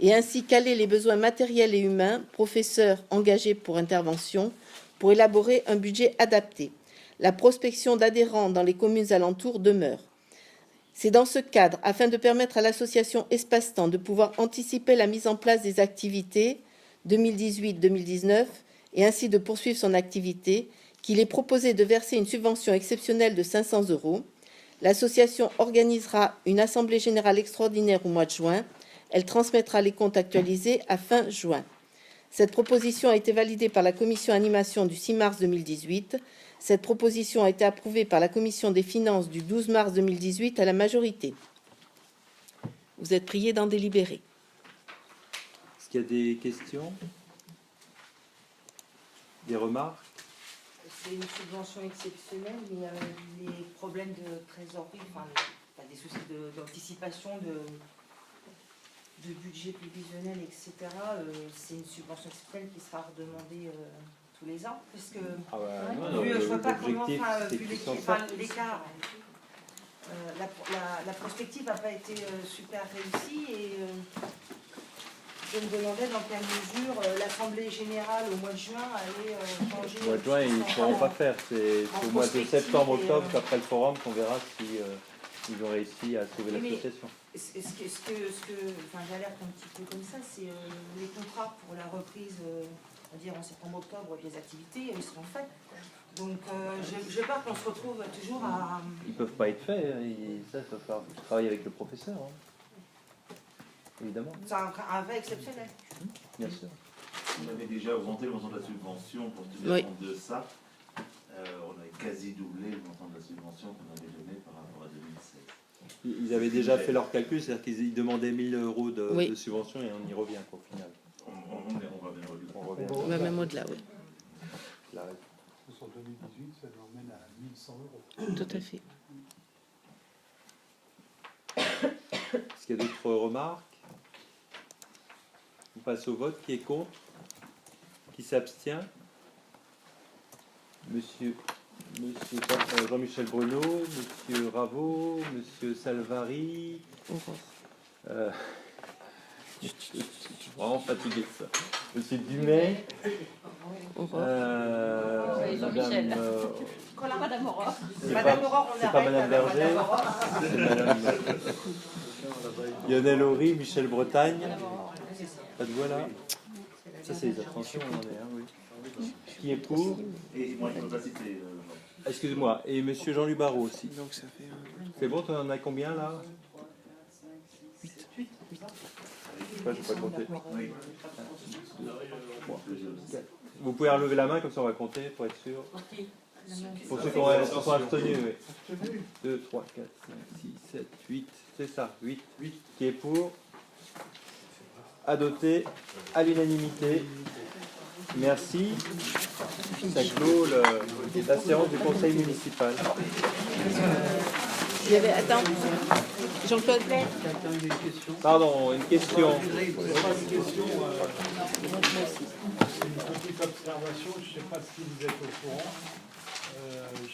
et ainsi caler les besoins matériels et humains, professeurs engagés pour intervention, pour élaborer un budget adapté. La prospection d'adhérents dans les communes alentours demeure. C'est dans ce cadre, afin de permettre à l'association Espace-Temps de pouvoir anticiper la mise en place des activités 2018-2019 et ainsi de poursuivre son activité, qu'il est proposé de verser une subvention exceptionnelle de 500 €. L'association organisera une assemblée générale extraordinaire au mois de juin. Elle transmettra les comptes actualisés à fin juin. Cette proposition a été validée par la commission animation du 6 mars 2018. Cette proposition a été approuvée par la commission des finances du 12 mars 2018 à la majorité. Vous êtes priés d'en délibérer. Est-ce qu'il y a des questions? Des remarques? C'est une subvention exceptionnelle, mais les problèmes de trésorerie, enfin, des soucis d'anticipation, de budget prévisionnel, etc., c'est une subvention exceptionnelle qui sera redemandée tous les ans, puisque je ne vois pas comment, vu l'écart, la prospective n'a pas été super réussie et je me demandais dans quelle mesure l'Assemblée générale au mois de juin allait changer. Au mois de juin, ils ne pourront pas faire. C'est au mois de septembre, octobre, après le forum, qu'on verra si ils ont réussi à sauver l'association. Ce que j'alerte un petit peu comme ça, c'est les contrats pour la reprise, on va dire en septembre-octobre des activités, ils seront faits. Donc j'ai peur qu'on se retrouve toujours à... Ils ne peuvent pas être faits. Ça va falloir travailler avec le professeur. Hein. Évidemment. C'est un vrai exceptionnel. Bien sûr. On avait déjà augmenté le montant de la subvention pour tenir compte de ça. On avait quasi doublé le montant de la subvention qu'on avait donné par rapport à 2016. Ils avaient déjà fait leur calcul, c'est-à-dire qu'ils demandaient 1 000 € de subvention et on y revient au final. On va même au-delà, oui. Sur 2018, ça nous emmène à 1 100 €. Tout à fait. Est-ce qu'il y a d'autres remarques? On passe au vote. Qui est contre? Qui s'abstient? Monsieur Jean-Michel Bruno, Monsieur Raveau, Monsieur Salvari. Je suis vraiment fatigué de ça. Monsieur Dumay. Madame. Madame Aurore. Madame Aurore, on c'est pas Madame Berger. C'est Madame Lionel Horry, Michel Bretagne. Pas de voix là. Ça, c'est les abstentions, on en est, hein, oui. Qui est pour? Et moi, je ne peux pas citer. Excuse-moi. Et Monsieur Jean-Luc Barraud aussi. Donc ça fait C'est bon, tu en as combien là? 8. Je sais pas, je vais pas compter. Vous pouvez relever la main, comme ça on va compter pour être sûr. Pour ceux qui sont abstenus, oui. 2, 3, 4, 5, 6, 7, 8. C'est ça, 8. Qui est pour? Adopté à l'unanimité. Merci. Ça clôt la séance du conseil municipal. Il y avait... Attends, Jean-Claude. Pardon, une question. C'est une petite observation, je ne sais pas si vous êtes au courant.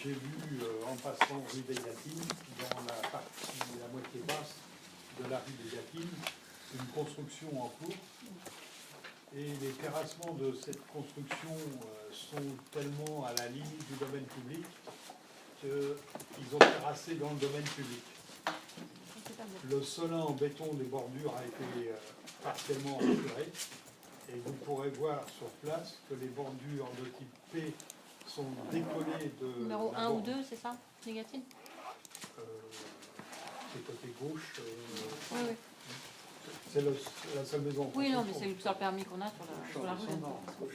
J'ai vu en passant rue des Gatines, dans la moitié basse de la rue des Gatines, une construction en cours. Et les terrassements de cette construction sont tellement à la limite du domaine public qu'ils ont terrassé dans le domaine public. Le solin en béton des bordures a été partiellement retiré. Et vous pourrez voir sur place que les bordures de type P sont décollées de... Numéro 1 ou 2, c'est ça? Négatif? C'est côté gauche. Oui, oui. C'est la seule maison. Oui, non, mais c'est le seul permis qu'on a sur la rue.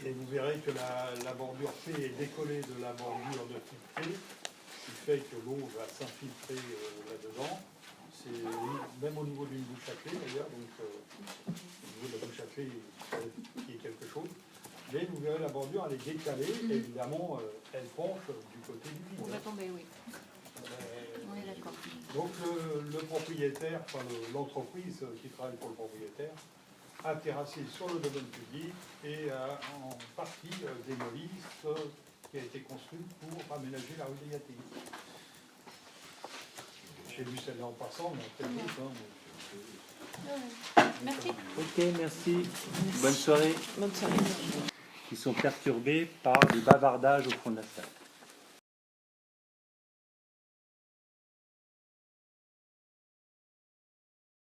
Et vous verrez que la bordure P est décollée de la bordure de type P, ce qui fait que l'eau va s'infiltrer là-dedans. C'est même au niveau d'une bouche à clé d'ailleurs, donc au niveau de la bouche à clé, il y a quelque chose. Mais vous verrez la bordure, elle est décalée, évidemment, elle penche du côté du vide. On va tomber, oui. On est d'accord. Donc le propriétaire, enfin l'entreprise qui travaille pour le propriétaire, a terrassé sur le domaine public et a en partie démoli ce qui a été construit pour aménager la rue des Yattés. J'ai vu celle-là en passant, mais peut-être d'autres. Merci. Ok, merci. Bonne soirée. Bonne soirée. Qui sont perturbés par des bavardages au fond de la salle.